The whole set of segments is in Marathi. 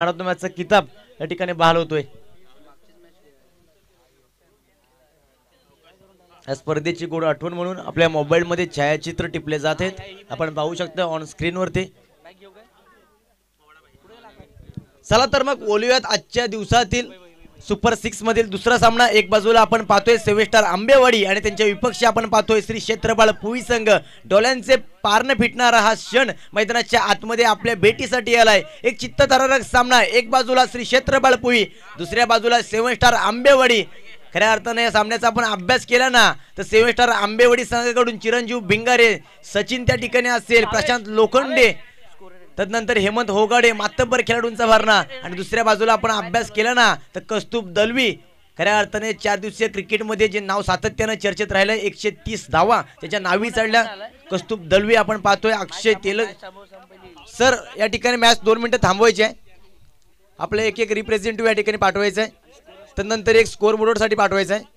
मॅन ऑफ द मॅचचा किताब या ठिकाणी बहाल होतोय। या स्पर्धेची गोड आठवण म्हणून आपल्या मोबाईल मध्ये छायाचित्र टिपले जात आहेत, आपण पाहू शकता ऑन स्क्रीन वरती। चला तर मग बोलूयात आजच्या दिवसातील सुपर 6 मधील दुसरा सामना। एक बाजूला आपण पाहतोय सेव्हस्टार आंबेवाडी आणि त्यांच्या विपक्षी आपण पाहतोय श्री क्षेत्रपाळ पुई संघ। डोळ्यांचे पारणे फिटणारा हा क्षण मैदानाच्या आतमध्ये आपल्या भेटीसाठी आलाय। एक चित्तथरारक सामना, एक बाजूला श्री क्षेत्रपाळ पुई, दुसऱ्या बाजूला सेव्हस्टार आंबेवाडी। खऱ्या अर्थाने या सामन्याचा आपण अभ्यास केला ना तर सेव्हस्टार आंबेवाडी संघाकडून चिरंजीव भिंगारे, सचिन त्या ठिकाणी असेल, प्रशांत लोखंडे, तदनंतर हेमंत होगाडे, मातब्बर खेळाडूंचा भरणा। आणि दुसऱ्या बाजूला आपण अभ्यास केला ना तर कस्तुभ दलवी। खऱ्या अर्थाने 4 दिवसीय क्रिकेटमध्ये जे नाव सातत्याने चर्चेत राहिलं, 130 धावा त्याच्या नावी चढल्या कस्तुभ दलवी। आपण पाहतोय अक्षय तेलग सर या ठिकाणी मॅच 2 मिनिटं थांबवायची आहे, आपलं एक एक रिप्रेझेंटेटिव्ह या ठिकाणी पाठवायचं आहे, तदनंतर एक स्कोर बोर्ड साठी पाठवायचं आहे।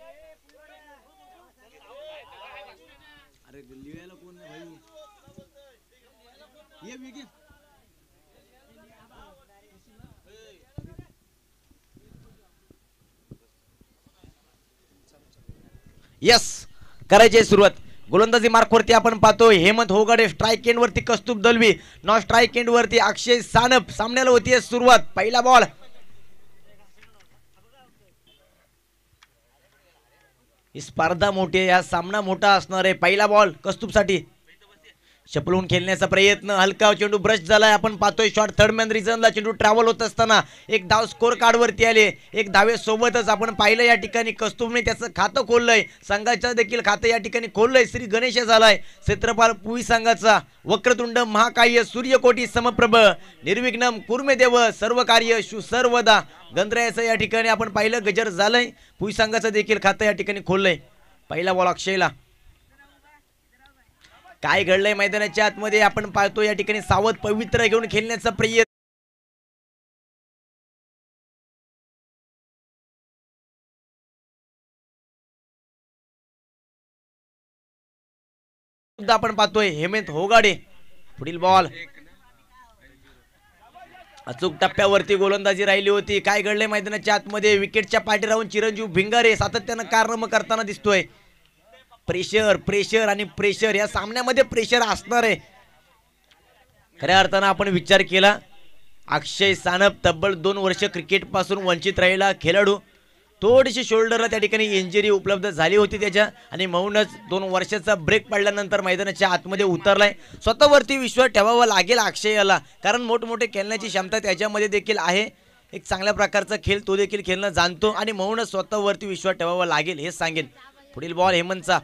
यस करायची सुरुवात। गोलंदाजी मार्कवरती आपण पाहतोय हेमंत होगाडे, स्ट्राइक एंड वरती कस्तुभ दलवी, नॉन स्ट्राइक एंड वरती अक्षय सानप। सामन्याला होतीये सुरुवात, पहिला बॉल। ही स्पर्धा मोठी आहे, हा सामना मोठा असणार आहे। पहिला बॉल कस्तुभ साठी, चपलून खेळण्याचा प्रयत्न, हलका चेंडू ब्रश झालाय। आपण पाहतोय शॉट थर्ड मॅन रिझनला चेंडू ट्रॅव्हल होत असताना एक धाव स्कोर कार्ड वरती आले, एक धावे सोबतच आपण पाहिलं या ठिकाणी कस्तुभने त्याचं खातं खोललंय, संघाचं देखील खातं या ठिकाणी खोललंय। श्री गणेश झालाय क्षेत्रपाळ पुई संघाचा। वक्रतुंड महाकाय सूर्यकोटी समप्रभ निर्विघ्नम कुर्मे देव सर्व कार्य सर्वदा गंधरायाचं या ठिकाणी आपण पाहिलं गजर झालंय। पुई संघाचं देखील खातं या ठिकाणी खोललंय। पहिला बॉल अक्षयला। काय घडलंय मैदानाच्या आतमध्ये आपण पाहतो या ठिकाणी सावध पवित्र घेऊन खेळण्याचा प्रयत्न, आपण पाहतोय हेमंत होगाडे। पुढील बॉल अचूक टप्प्यावरती गोलंदाजी राहिली होती। काय घडलंय मैदानाच्या आतमध्ये, विकेटच्या पाठी राहून चिरंजीव भिंगारे सातत्याने कारनामा करताना दिसतोय। प्रेशर प्रेशर आणि प्रेशर, या सामन्यामध्ये प्रेशर असणार आहे। खऱ्या अर्थानं आपण विचार केला, अक्षय सानप तब्बल 2 वर्ष क्रिकेट पासून वंचित राहिला खेळाडू, थोडीशी शोल्डरला त्या ठिकाणी इंजुरी उपलब्ध झाली होती त्याच्या, आणि म्हणूनच 2 वर्षाचा ब्रेक पडल्यानंतर मैदानाच्या आतमध्ये उतरलाय। स्वतःवरती विश्वास ठेवावा लागेल अक्षयला, कारण मोठमोठे खेळण्याची क्षमता त्याच्यामध्ये देखील आहे। एक चांगल्या प्रकारचा खेळ तो देखील खेळणं जाणतो आणि म्हणूनच स्वतःवरती विश्वास ठेवावा लागेल हे सांगेन। पुढील बॉल हेमंतचा,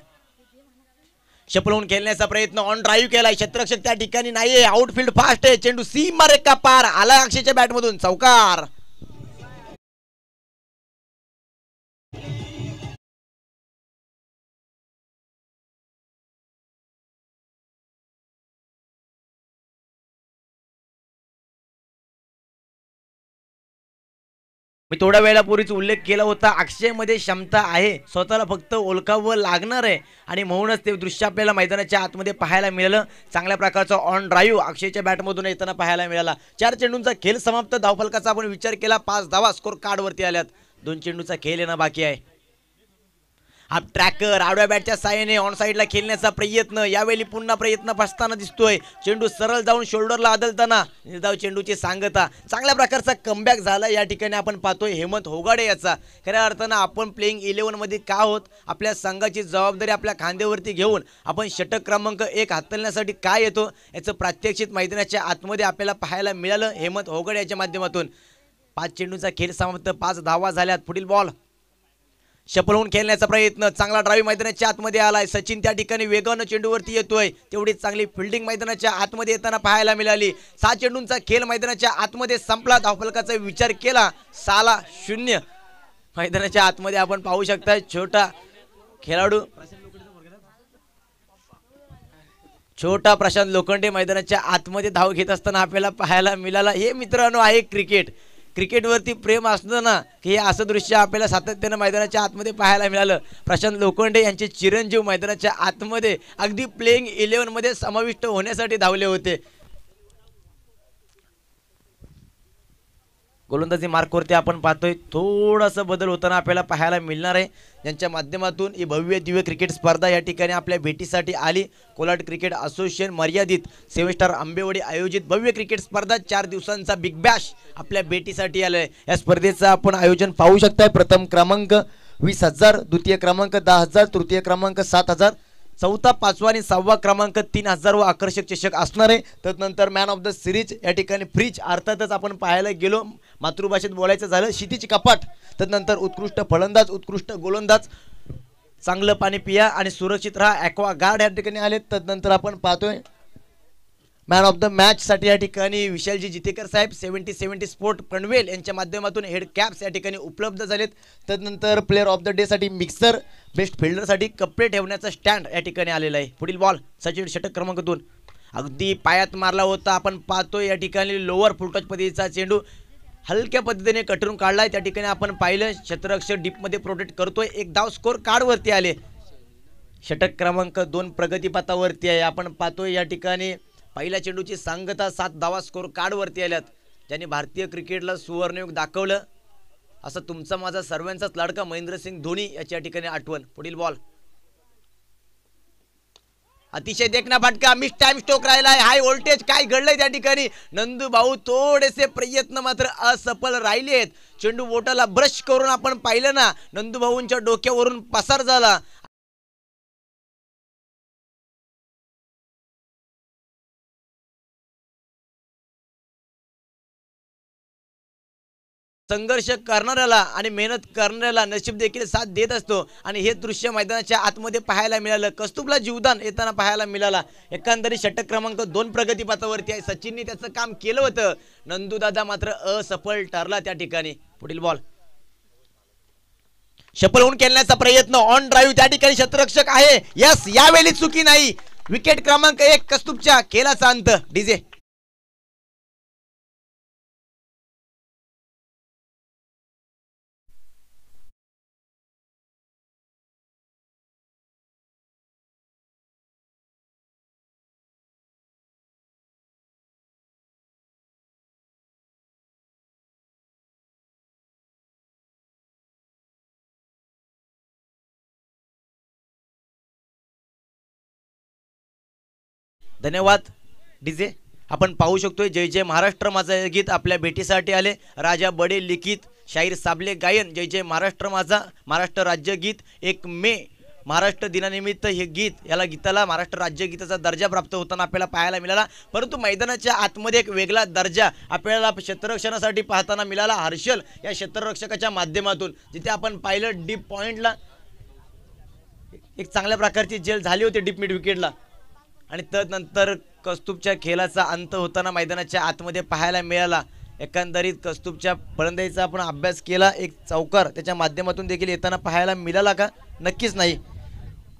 चपलून खेळण्याचा प्रयत्न, ऑन ड्राईव्ह केलाय, क्षेत्ररक्षक त्या ठिकाणी नाहीये, आउटफील्ड फास्ट आहे, चेंडू सीमा रेखा पार आला अक्षयच्या बॅटमधून, चौकार। मी थोड्या वेळापूर्वीच उल्लेख केला होता, अक्षयमध्ये क्षमता आहे, स्वतःला फक्त ओळखावं लागणार आहे, आणि म्हणूनच ते दृश्य आपल्याला मैदानाच्या आतमध्ये पाहायला मिळालं। चांगल्या प्रकारचा ऑन ड्राईव्ह अक्षयच्या बॅटमधून येताना पाहायला मिळाला। 4 चेंडूंचा खेळ समाप्त, धावफलकाचा आपण विचार केला 5 धावा स्कोर कार्डवरती आल्यात। 2 चेंडूचा खेळ येणं बाकी आहे। हा ट्रॅकर आडव्या बॅटच्या साहाय्याने ऑन साईडला खेळण्याचा प्रयत्न, यावेळी पुन्हा प्रयत्न फसताना दिसतोय, चेंडू सरळ जाऊन शोल्डरला आदळताना निर्धाव चेंडूची सांगता। चांगल्या प्रकारचा कमबॅक झाला या ठिकाणी आपण पाहतोय हेमंत होगाडे याचा। खऱ्या अर्थानं आपण प्लेइंग 11 मध्ये का आहोत, आपल्या संघाची जबाबदारी आपल्या खांद्यावरती घेऊन आपण षटक क्रमांक 1 हाताळण्यासाठी काय येतो याचं प्रात्यक्षिक मैदानाच्या आतमध्ये आपल्याला पाहायला मिळालं हेमंत होगाडे याच्या माध्यमातून। 5 चेंडूचा खेळ समाप्त, 5 धावा झाल्यात। पुढील बॉल चपलून खेळण्याचा प्रयत्न, चांगला ड्राईव्ह मैदानाच्या आतमध्ये आलाय, सचिन त्या ठिकाणी वेगानं चेंडूवरती येतोय, तेवढी चांगली फिल्डिंग मैदानाच्या आतमध्ये येताना पाहायला मिळाली। 6 चेंडूंचा खेळ मैदानाच्या आतमध्ये संपला, धावफलकाचा विचार केला 6-0 मैदानाच्या आतमध्ये आपण पाहू शकता। छोटा खेळाडू छोटा प्रशांत लोखंडे मैदानाच्या आतमध्ये धाव घेत असताना आपल्याला पाहायला मिळाला। हे मित्रांनो आहे क्रिकेट, क्रिकेटवरती प्रेम असतं ना की हे असं दृश्य आपल्याला सातत्याने मैदानाच्या आतमध्ये पाहायला मिळालं। प्रशांत लोखंडे यांचे चिरंजीव मैदानाच्या आतमध्ये अगदी प्लेइंग 11 मध्ये समाविष्ट होण्यासाठी धावले होते। गोलंदाजी मार्कवरती आपण पाहतोय थोडासा बदल होताना आपल्याला पाहायला मिळणार आहे, ज्यांच्या माध्यमातून ही भव्य दिव्य क्रिकेट स्पर्धा या ठिकाणी आपल्या भेटीसाठी आली. कोलाड क्रिकेट असोसिएशन मर्यादित 7 स्टार आंबेवाडी आयोजित भव्य क्रिकेट स्पर्धा 4 दिवसांचा बिग बॅश आपल्या भेटीसाठी आलाय. या स्पर्धेचं आपण आयोजन पाहू शकताय. प्रथम क्रमांक 20,000, द्वितीय क्रमांक 10,000, तृतीय क्रमांक 7,000, चौथा, पाचवा आणि 6वा क्रमांक 3,000 व आकर्षक चषक असणार आहे. त्यानंतर मॅन ऑफ द सिरीज या ठिकाणी फ्रीज अर्थातच आपण पाहायला गेलो मातृभाषेत बोलायचं झालं क्षितिज कपाट. त्यानंतर उत्कृष्ट फलंदाज, उत्कृष्ट गोलंदाज, चांगलं पाणी पिया आणि सुरक्षित राहा ॲक्वा गार्ड या ठिकाणी आले. त्यानंतर आपण पाहतोय मॅन ऑफ द मॅच साठी या ठिकाणी विशालजी जितेकर साहेब 70-70 स्पोर्ट पनवेल यांच्या माध्यमातून हेड कॅप्स या ठिकाणी उपलब्ध झालेत. त्यानंतर प्लेअर ऑफ द डे साठी मिक्सर, बेस्ट फिल्डरसाठी कपडे ठेवण्याचा स्टँड या ठिकाणी आलेला आहे. पुढील बॉल सचिन षटक क्रमांक 2 अगदी पायात मारला होता. आपण पाहतोय या ठिकाणी लोअर फुलटच पद्धतीचा चेंडू हलक्या पद्धतीने कटरून काढलाय. त्या ठिकाणी आपण पाहिलं क्षेत्ररक्षक डीपमध्ये प्रोटेक्ट करतोय. एक धाव स्कोर कार्डवरती आले. षटक क्रमांक 2 प्रगतीपथावरती आहे. आपण पाहतोय या ठिकाणी पहिल्या चेंडूची सांगता 7 धावा स्कोर कार्डवरती आल्यात, ज्यांनी भारतीय क्रिकेटला सुवर्णयुग दाखवलं असं तुमचा माझा सर्वांचाच लाडका महेंद्रसिंग धोनी याच्या ठिकाणी आठवण. पुढील बॉल अतिशय देखना फटका, मिस टाइम स्ट्रोक राहिलाय. हाय व्होल्टेज काय घडलंय त्या ठिकाणी. नंदू भाऊ थोडेसे प्रयत्न मात्र असफल राहिलेत. चेंडू बोटाला ब्रश करून आपण पाहिलं ना, नंदू भाऊंच्या डोक्यावरून पसार झाला. संघर्ष करणाऱ्याला आणि मेहनत करणाऱ्याला नशीब देखील साथ देत असतो आणि हे दृश्य मैदानाच्या आतमध्ये पाहायला मिळालं. कौस्तुभला जीवदान येताना पाहायला मिळाला. एकंदरीत षटक क्रमांक 2 प्रगतीपथावरती आहे. सचिनने त्याचं काम केलं होतं. नंदू दादा मात्र असफल ठरला त्या ठिकाणी. पुढील बॉल शफल होऊन खेळण्याचा प्रयत्न, ऑन ड्राईव्ह त्या ठिकाणी क्षेत्ररक्षक आहे. यस, यावेळी चुकी नाही. विकेट क्रमांक 1 कौस्तुभच्या खेळाचा अंत. डीजे धन्यवाद डीजे. आपण पाहू शकतोय जय जय महाराष्ट्र माझा गीत आपल्या भेटीसाठी आले. राजा बडे लिखित, शाहीर साबले गायन. जय जय महाराष्ट्र माझा महाराष्ट्र राज्य गीत. 1 मे महाराष्ट्र दिनानिमित्त हे गीत, याला गीताला महाराष्ट्र राज्य गीताचा दर्जा प्राप्त होताना आपल्याला पाहायला मिळाला. परंतु मैदानाच्या आतमध्ये एक वेगळा दर्जा आपल्याला क्षेत्ररक्षणासाठी पाहताना मिळाला. हर्षल या क्षेत्ररक्षकाच्या माध्यमातून, जिथे आपण पाहिलं डीप पॉइंटला एक चांगल्या प्रकारची जेल झाली होती डीप मिड विकेटला. आणि त्यानंतर कौस्तुभच्या खेळाचा अंत होताना मैदानाच्या आतमध्ये पाहायला मिळाला. एकंदरीत कौस्तुभच्या फलंदाजीचा आपण अभ्यास केला. एक चौकार त्याच्या माध्यमातून देखील येताना पाहायला मिळाला का? नक्कीच नाही.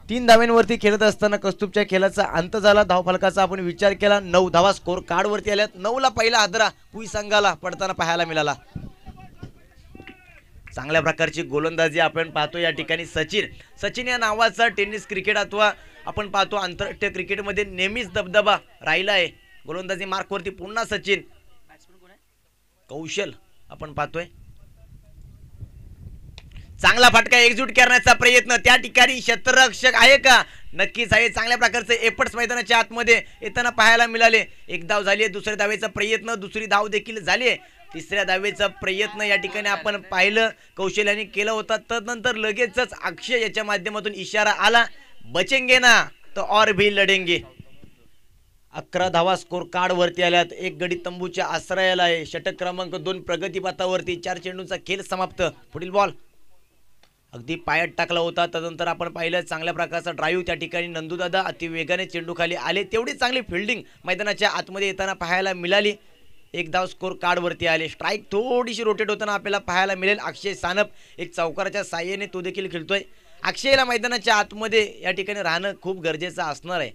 3 धाव्यांवरती खेळत असताना कौस्तुभच्या खेळाचा अंत झाला. धावफलकाचा आपण विचार केला. 9 धावा स्कोर कार्डवरती आल्यात. 9ला पहिला हादरा पुई संघाला पडताना पाहायला मिळाला. चांगल्या प्रकारची गोलंदाजी आपण पाहतो या ठिकाणी. सचिन या नावाचा टेनिस क्रिकेट अथवा आपण पाहतो आंतरराष्ट्रीय क्रिकेटमध्ये नेहमीच दबदबा राहिला आहे. गोलंदाजी मार्कवरती पुन्हा सचिन. कौशल आपण पाहतोय. चांगला फटका एक्झिक्यूट करण्याचा प्रयत्न त्या ठिकाणी. क्षेत्ररक्षक आहे का? नक्कीच आहे. चांगल्या प्रकारचे एफर्ट्स मैदानाच्या आतमध्ये येताना पाहायला मिळाले. 1 धाव झाली. दुसऱ्या धावेचा प्रयत्न, दुसरी धाव देखील झाली. तिसऱ्या धावेचा प्रयत्न या ठिकाणी आपण पाहिलं कौशल यांनी केला होता. त्यानंतर लगेचच अक्षय याच्या माध्यमातून इशारा आला, बचेंगे ना तो और भी लढेंगे. 11 धावा स्कोर कार्ड वरती आल्यात. 1 गडी तंबूच्या आश्रयाला आहे. षटक क्रमांक 2 प्रगतीपथावरती. 4 चेंडूंचा खेळ समाप्त. पुढील बॉल अगदी पायात टाकला होता. त्यानंतर आपण पाहिलं चांगल्या प्रकारचा ड्राईव्ह त्या ठिकाणी. नंदूदादा अति वेगाने चेंडू खाली आले. तेवढी चांगली फिल्डिंग मैदानाच्या आतमध्ये येताना पाहायला मिळाली. 1 धाव स्कोर कार्ड वरती आले. स्ट्राईक थोडीशी रोटेट होताना आपल्याला पाहायला मिळेल. अक्षय सानप एक चौकाराच्या साह्याने तो देखील खेळतोय. अक्षयला मैदानाच्या आतमध्ये या ठिकाणी राहणं खूप गरजेचं असणार आहे.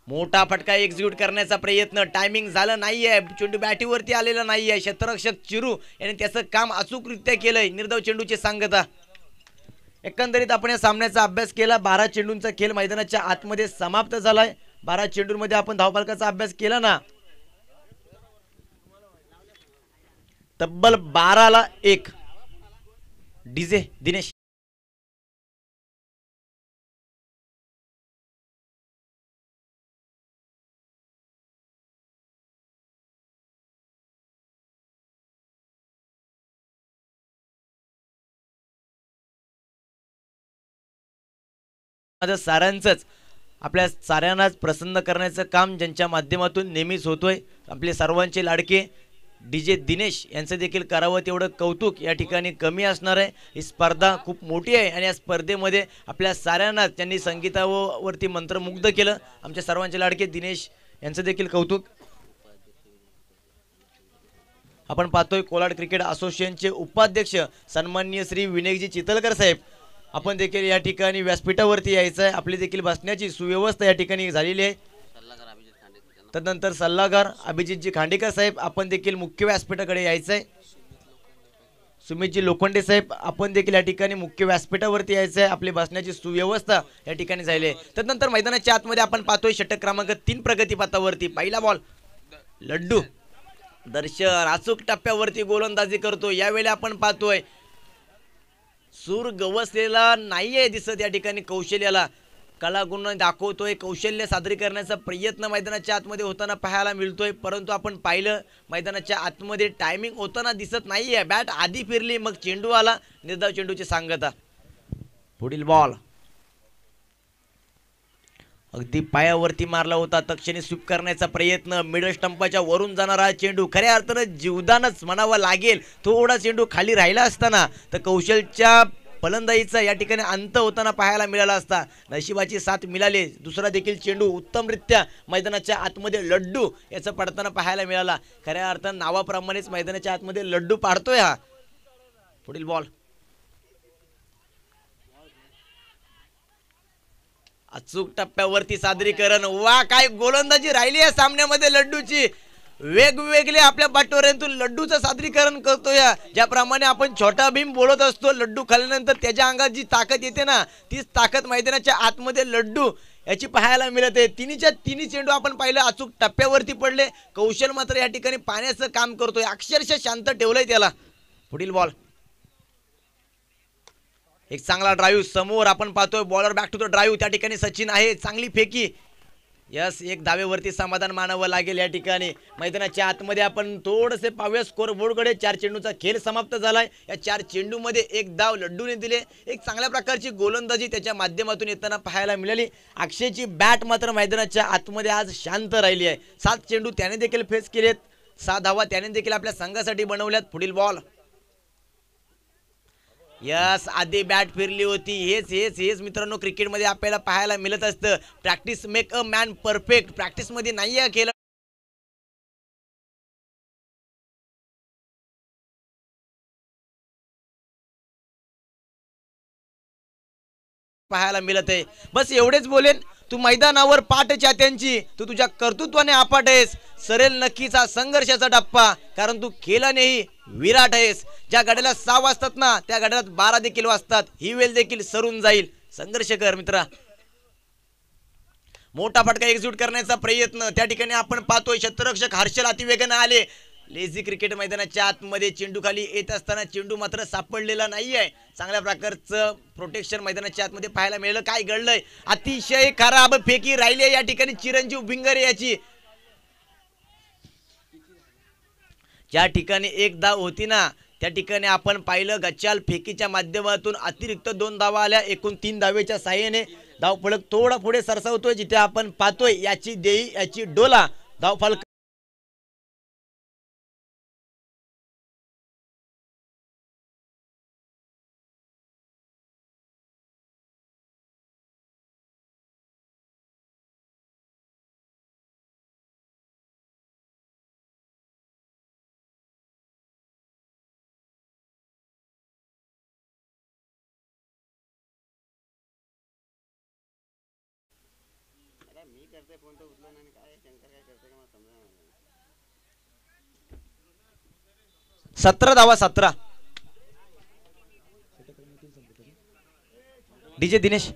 मोठा फटका एक्झिक्यूट करण्याचा प्रयत्न. टायमिंग झालं नाहीये. चेंडू बॅटीवरती आलेला नाहीये. क्षेत्ररक्षक चिरू याने त्याचं काम अचूकरित्या केलंय. निर्धाव चेंडूची सांगता. एकंदरीत आपण या सामन्याचा अभ्यास केला. 12 चेंडूंचा खेळ मैदानाच्या आतमध्ये समाप्त झालाय. 12 चेंडूंमध्ये आपण धावफलकाचा अभ्यास केला ना. तब्बल 12-1 डीजे दिनेश. माझं सारांचंच आपल्या साऱ्यांनाच प्रसन्न करण्याचं काम ज्यांच्या माध्यमातून नेहमीच होतोय आपले सर्वांचे लाडके डीजे दिनेश यांचं देखील करावं तेवढं कौतुक या ठिकाणी कमी असणार आहे. ही स्पर्धा खूप मोठी आहे आणि या स्पर्धेमध्ये आपल्या साऱ्यांनाच त्यांनी संगीतावरती मंत्रमुग्ध केलं. आमच्या सर्वांचे लाडके दिनेश यांचं देखील कौतुक. आपण पाहतोय कोलाड क्रिकेट असोसिएशनचे उपाध्यक्ष सन्माननीय श्री विनायकजी चितलकर साहेब आपण देखील या ठिकाणी व्यासपीठावरती यायचं आहे. आपली देखील बसण्याची सुव्यवस्था या ठिकाणी झालेली आहे. तदनंतर सल्लागार अभिजितजी खांडेकर साहेब आपण देखील मुख्य व्यासपीठाकडे यायचं आहे. सुमितजी लोखंडे साहेब आपण देखील या ठिकाणी मुख्य व्यासपीठावरती यायचं आहे. आपली बसण्याची सुव्यवस्था या ठिकाणी झाली आहे. तदनंतर मैदानाच्या आतमध्ये आपण पाहतोय षटक क्रमांक 3 प्रगतीपथावरती पहिला बॉल लड्डू दर्शन अचूक टप्प्यावरती गोलंदाजी करतो. यावेळी आपण पाहतोय सूर गवसलेला नाहीये दिसत या ठिकाणी कौशल्याला कलागुण दाखवतोय. कौशल्य सादरी करण्याचा प्रयत्न मैदानाच्या आतमध्ये होताना पाहायला मिळतोय. परंतु आपण पाहिलं मैदानाच्या आतमध्ये टायमिंग होताना दिसत नाहीये. बॅट आधी फिरली मग चेंडू आला. निर्धाव चेंडूची सांगता. पुढील बॉल अगदी पायावरती मारला होता. तक्षणी स्वीप करण्याचा प्रयत्न मिडल स्टंपाच्या वरून जाणारा चेंडू खऱ्या अर्थानं जीवदानच म्हणावं लागेल. थोडा चेंडू खाली राहिला असताना तर कौशलच्या फलंदाजीचा या ठिकाणी अंत होताना पाहायला मिळाला असता. नशिबाची साथ मिळाली. दुसरा देखील चेंडू उत्तमरित्या मैदानाच्या आतमध्ये लड्डू याचा पडताना पाहायला मिळाला. खऱ्या अर्थानं नावाप्रमाणेच मैदानाच्या आतमध्ये लड्डू पाडतोय हा. पुढील बॉल अचूक टप्प्यावरती सादरीकरण. वा काय गोलंदाजी राहिली आहे सामन्यामध्ये लड्डूची. वेगवेगळे आपल्या पाठोऱ्यांतून लड्डूचं सादरीकरण करतोय. ज्याप्रमाणे आपण छोटा भीम बोलत असतो लड्डू खाल्ल्यानंतर त्याच्या अंगात जी ताकद येते ना तीच ताकद मैदानाच्या आतमध्ये लड्डू याची पाहायला मिळत आहे. तिन्हीच्या तिन्ही चेंडू आपण पाहिलं अचूक टप्प्यावरती पडले. कौशल मात्र या ठिकाणी पाण्याचं काम करतोय. अक्षरशः शांत ठेवलंय त्याला. पुढील बॉल एक चांगला ड्राईव्ह समोर आपण पाहतोय. Bowler back to the drive. त्या ठिकाणी सचिन आहे. चांगली फेकी. यस एक धावेवरती समाधान मानावं लागेल. या ठिकाणी मैदानाच्या आतमध्ये आपण थोडेसे पाहूया स्कोर बोर्डकडे. 4 चेंडूचा खेळ समाप्त झालाय. या 4 चेंडूमध्ये एक धाव लड्डूने दिले. एक चांगल्या प्रकारची गोलंदाजी त्याच्या माध्यमातून येताना पाहायला मिळाली. अक्षयची बॅट मात्र मैदानाच्या आतमध्ये आज शांत राहिली आहे. 7 चेंडू त्याने देखील फेस केलेत. 6 धावा त्याने देखील आपल्या संघासाठी बनवल्यात. पुढील बॉल यस आधी बॅट फिरली होती. हेच मित्रांनो क्रिकेटमध्ये आपल्याला पाहायला मिळत असतं. Practice make a man perfect. प्रॅक्टिसमध्ये नाही आहे खेळ पाहायला मिळत आहे. बस एवढेच बोलेन. तू मैदानावर पाठ चात्यांची तू तुझ्या कर्तृत्वाने अपाट आहेस. सरेल नक्कीचा संघर्षाचा टप्पा कारण तू खेळानेही विराट आहेस. ज्या गाड्याला 6 वाजतात ना त्या गाड्याला 12 देखील वाजतात. ही वेळ देखील सरून जाईल. संघर्ष कर मित्रा. मोठा फटका एक्झिक्यूट करण्याचा प्रयत्न त्या ठिकाणी आपण पाहतोय. क्षेत्ररक्षक हर्षल अतिवेगाने आले. लेझी क्रिकेट मैदानाच्या आतमध्ये चेंडू खाली येत असताना चेंडू मात्र सापडलेला नाहीये. चांगल्या प्रकारचं प्रोटेक्शन मैदानाच्या आतमध्ये पाहायला मिळालं. काय घडलंय अतिशय खराब फेकी राहिली या ठिकाणी चिरंजीव भिंगरे याची. ज्या ठिकाणी एक धाव होती ना त्या ठिकाणी आपण पाहिलं गच्चाल फेकीच्या माध्यमातून अतिरिक्त 2 धावा आल्या. एकूण 3 धावेच्या साहाय्याने धाव फलक थोडा पुढे सरसावतोय. जिथे आपण पाहतोय याची देई याची डोला धाव फलक मी करते फोन तर उचलून आणि काय शंकर काय करते का मला समजा. 17 धावा 17 डीजे दिनेश.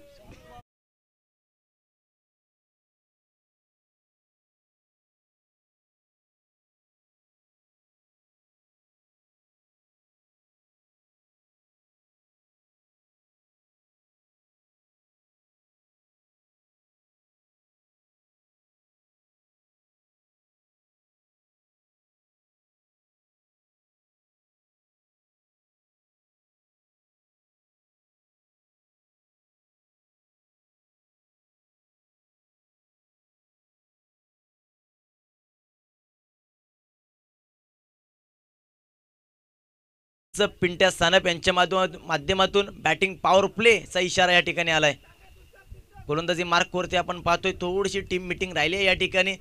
पिंट्या सानप यांच्या माध्यमातून बॅटिंग पॉवर प्लेचा इशारा या ठिकाणी आलाय. गोलंदाजी मार्कवरती आपण पाहतोय थोडीशी टीम मीटिंग राहिली आहे या ठिकाणी.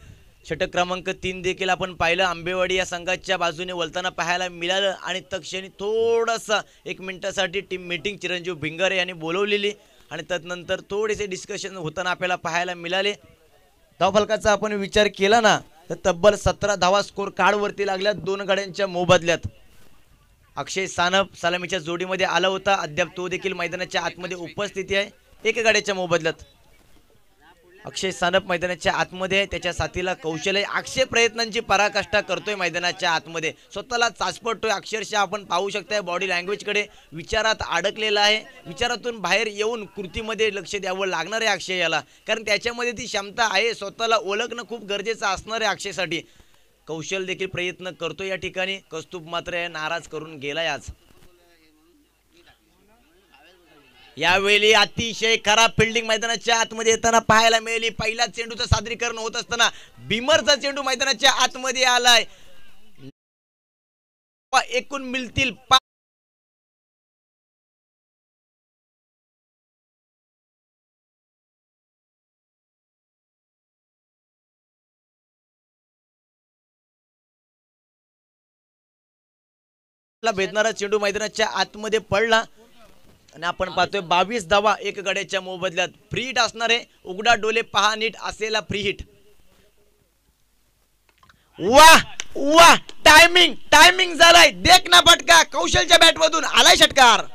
षटक क्रमांक 3 देखील आपण पाहिलं. आंबेवाडी या संघाच्या बाजूने वलताना पाहायला मिळालं आणि तक्षणी थोडासा 1 मिनिटासाठी टीम मीटिंग चिरंजीव भिंगारे यांनी बोलवलेली आणि तदनंतर थोडेसे डिस्कशन होताना आपल्याला पाहायला मिळाले. धावफलकाचा आपण विचार केला ना तर तब्बल 17 धावा स्कोर कार्डवरती लागल्या 2 गाड्यांच्या मोबदल्यात. अक्षय सानप सलामीच्या जोडीमध्ये आला होता. अद्याप तो देखील मैदानाच्या आतमध्ये उपस्थिती आहे 1 गाड्याच्या मोबदल्यात. अक्षय सानप मैदानाच्या आतमध्ये आहे. त्याच्या साथीला कौशल्य अक्षय प्रयत्नांची पराकाष्ठा करतोय मैदानाच्या आतमध्ये. स्वतःला चाचपडतोय अक्षरशः आपण पाहू शकताय. बॉडी लँग्वेजकडे विचारात अडकलेला आहे. विचारातून बाहेर येऊन कृतीमध्ये लक्ष द्यावं लागणार आहे अक्षय याला, कारण त्याच्यामध्ये ती क्षमता आहे. स्वतःला ओळखणं खूप गरजेचं असणार आहे अक्षयसाठी. कौशल देखील प्रयत्न करतो या ठिकाणी. कौस्तुभ मात्र नाराज करून गेलाय आज. यावेळी अतिशय खराब फिल्डिंग मैदानाच्या आतमध्ये येताना पाहायला मिळाली. पहिला चेंडूचं सादरीकरण होत असताना बिमरचा चेंडू मैदानाच्या आतमध्ये आलाय. एकूण मिळतील भेदणारा चेंडू मैदानाच्या आतमध्ये पडला आणि आपण पाहतोय 22 धावा 1 गड्याच्या मोबदल्यात. फ्री हिट असणार आहे. उघडा डोले पहा नीट असेला फ्री हिट. वाह वाह टायमिंग झालाय. देख ना फटका कौशलच्या बॅट मधून आलाय षटकार.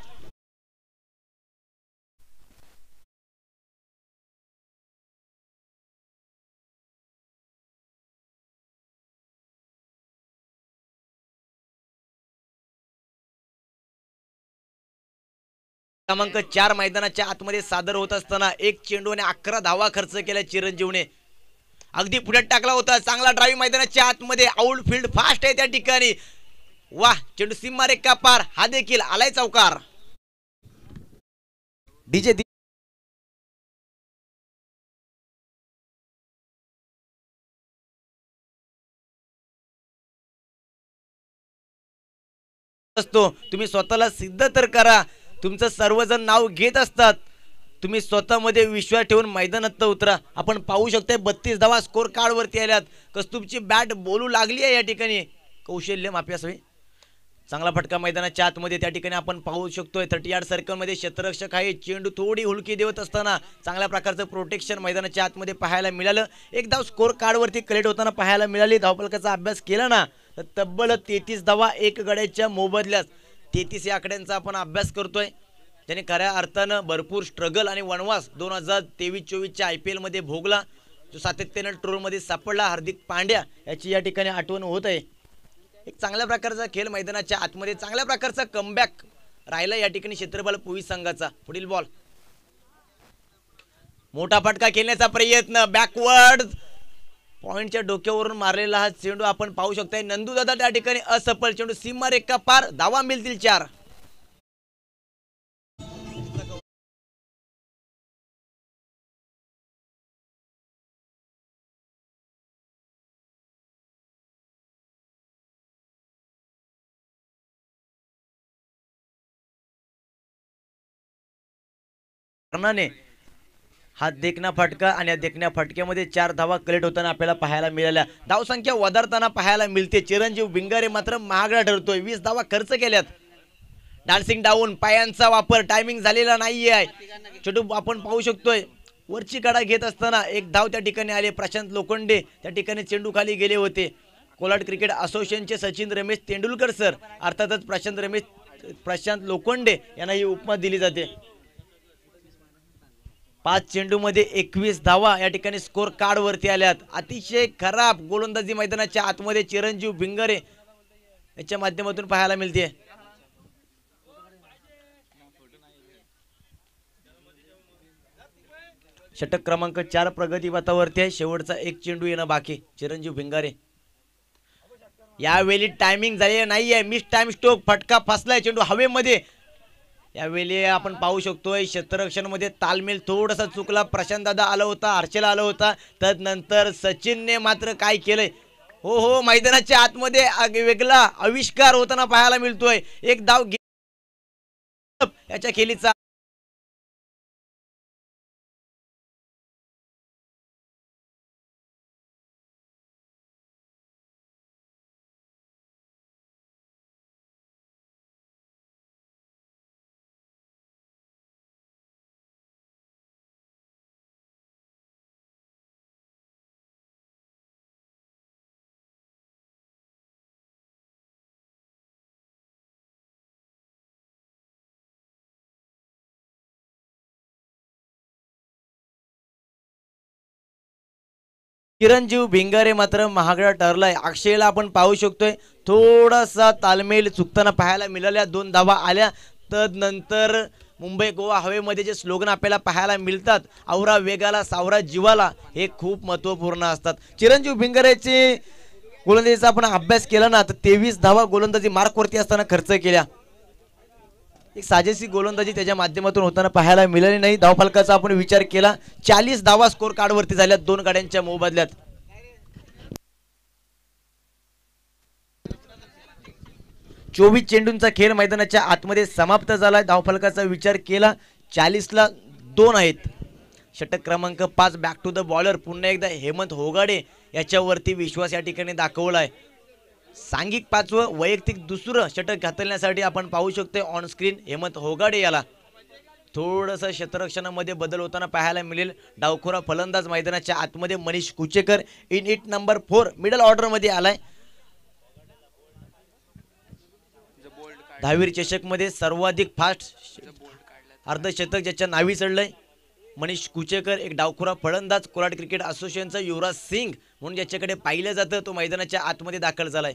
क्रमांक 4 मैदानाच्या आतमध्ये सादर होत असताना 1 चेंडू आणि 11 धावा खर्च केल्या चिरंजीवने. अगदी पुढे टाकला होता. चांगला ड्राईव्ह मैदानाच्या आतमध्ये. आउटफील्ड फास्ट आहे त्या ठिकाणी. वाह चेंडू सीमा रेखा पार. हा देखील आलाय चौकार. डीजे असतो. तुम्ही स्वतःला सिद्ध तर करा. तुमचं सर्वजण नाव घेत असतात. तुम्ही स्वतःमध्ये विश्वास ठेवून मैदानात उतरा. आपण पाहू शकता 32 धावा स्कोर कार्डवरती आल्यात. कस्तुभची बॅट बोलू लागली आहे या ठिकाणी. कौशल्य माफी असावी. चांगला फटका मैदानाच्या आतमध्ये त्या ठिकाणी आपण पाहू शकतोय. 30 यार्ड सर्कलमध्ये क्षेत्ररक्षक आहे. चेंडू थोडी हुलकी देत असताना चांगल्या प्रकारचं प्रोटेक्शन मैदानाच्या आतमध्ये पाहायला मिळालं. 1 धाव स्कोर कार्डवरती कलेक्ट होताना पाहायला मिळाली. धावफलकाचा अभ्यास केला ना तर तब्बल 33 धावा 1 गड्याच्या मोबदल्यात. 33 या आकड्यांचा आपण अभ्यास करतोय. त्याने खऱ्या अर्थानं भरपूर स्ट्रगल आणि वनवास 2023-24च्या IPL मध्ये भोगला. जो सातत्याने ट्रोलमध्ये सापडला. हार्दिक पांड्या याची या ठिकाणी आठवण होत आहे. एक चांगल्या प्रकारचा खेळ मैदानाच्या आतमध्ये. चांगल्या प्रकारचा कमबॅक राहिला या ठिकाणी क्षेत्रपाल पोलीस संघाचा. पुढील बॉल मोठा फटका खेळण्याचा प्रयत्न. बॅकवर्ड पॉइंटच्या डोक्यावरून मारलेला हा चेंडू आपण पाहू शकताय. नंदू दादा त्या ठिकाणी असफल. चेंडू सीमा रेखा पार. धावा मिळतील 4. हा देखना फटका आणि या देखण्या फटक्यामध्ये 4 धावा कलेक्ट होताना आपल्याला पाहायला मिळाल्या. धावसंख्या वधारताना पाहायला मिळते. चिरंजीव भिंगारे मात्र महागडा ठरतोय. 20 धावा खर्च केल्यात. डान्सिंग डाऊन पायांचा वापर. टायमिंग झालेला नाहीये. चेंडू आपण पाहू शकतोय वरची कडा घेत असताना 1 धाव त्या ठिकाणी आले. प्रशांत लोखंडे त्या ठिकाणी चेंडू खाली गेले होते. कोलाड क्रिकेट असोसिएशनचे सचिन रमेश तेंडुलकर सर अर्थातच प्रशांत लोखंडे यांना ही उपमा दिली जाते. 5 चेंडूमध्ये 21 धावा या ठिकाणी स्कोर कार्ड वरती आल्यात. अतिशय खराब गोलंदाजी मैदानाच्या आतमध्ये चिरंजीव भिंगारे याच्या माध्यमातून पाहायला मिळते. षटक क्रमांक 4 प्रगती पथावरती आहे. शेवटचा 1 चेंडू येणं बाकी. चिरंजीव भिंगारे यावेळी टायमिंग झालेलं नाहीये. Miss time stroke. फटका फसलाय. चेंडू हवेमध्ये. यावेळी आपण पाहू शकतोय क्षेत्ररक्षण मध्ये तालमेल थोडासा चुकला. प्रशांत दादा आला होता. हर्षल आला होता. तदनंतर सचिनने मात्र काय केलंय. हो हो, मैदानाच्या आतमध्ये वेगळा आविष्कार होताना पाहायला मिळतोय. एक धाव याच्या खेळीचा चिरंजीव भिंगारे मात्र महागडा ठरलाय. अक्षयला आपण पाहू शकतोय थोडासा तालमेल चुकताना पाहायला मिळाल्या. 2 धावा आल्या. तदनंतर मुंबई गोवा हवेमध्ये जे स्लोगन आपल्याला पाहायला मिळतात, आवरा वेगाला सावरा जीवाला, हे खूप महत्वपूर्ण असतात. चिरंजीव भिंगारेचे गोलंदाजीचा आपण अभ्यास केला ना, तर 23 धावा गोलंदाजी मार्कवरती असताना खर्च केल्या. एक साजेशी गोलंदाजी त्याच्या माध्यमातून होताना पाहायला मिळाली नाही. धावफलकाचा आपण विचार केला, 40 धावा स्कोर कार्डवरती झाल्या 2 गाड्यांच्या मोबदल्यात. 24 चेंडूंचा खेळ मैदानाच्या आतमध्ये समाप्त झाला. धावफलकाचा विचार केला, 40ला 2 आहेत. षटक क्रमांक 5 बॅक टू द बॉलर. पुन्हा एकदा हेमंत होगाडे याच्यावरती विश्वास या ठिकाणी दाखवलाय. सांघिक 5वं वैयक्तिक दुसरं षटक घातलण्यासाठी आपण पाहू शकतो ऑन स्क्रीन हेमंत होगाडे याला. थोडंसं क्षेत्ररक्षणामध्ये बदल होताना पाहायला मिळेल. डावखोरा फलंदाज मैदानाच्या आतमध्ये Manish Kuchekar in it number 4 middle ऑर्डरमध्ये आलाय. दहावीर चषकमध्ये सर्वाधिक फास्ट अर्धशतक ज्याच्या नावी चढलंय मनीष कुचेकर. एक डावखोरा फलंदाज, कोराट क्रिकेट असोसिएशनचा युवराज सिंग म्हणून ज्याच्याकडे पाहिलं जातं, तो मैदानाच्या आतमध्ये दाखल झालाय.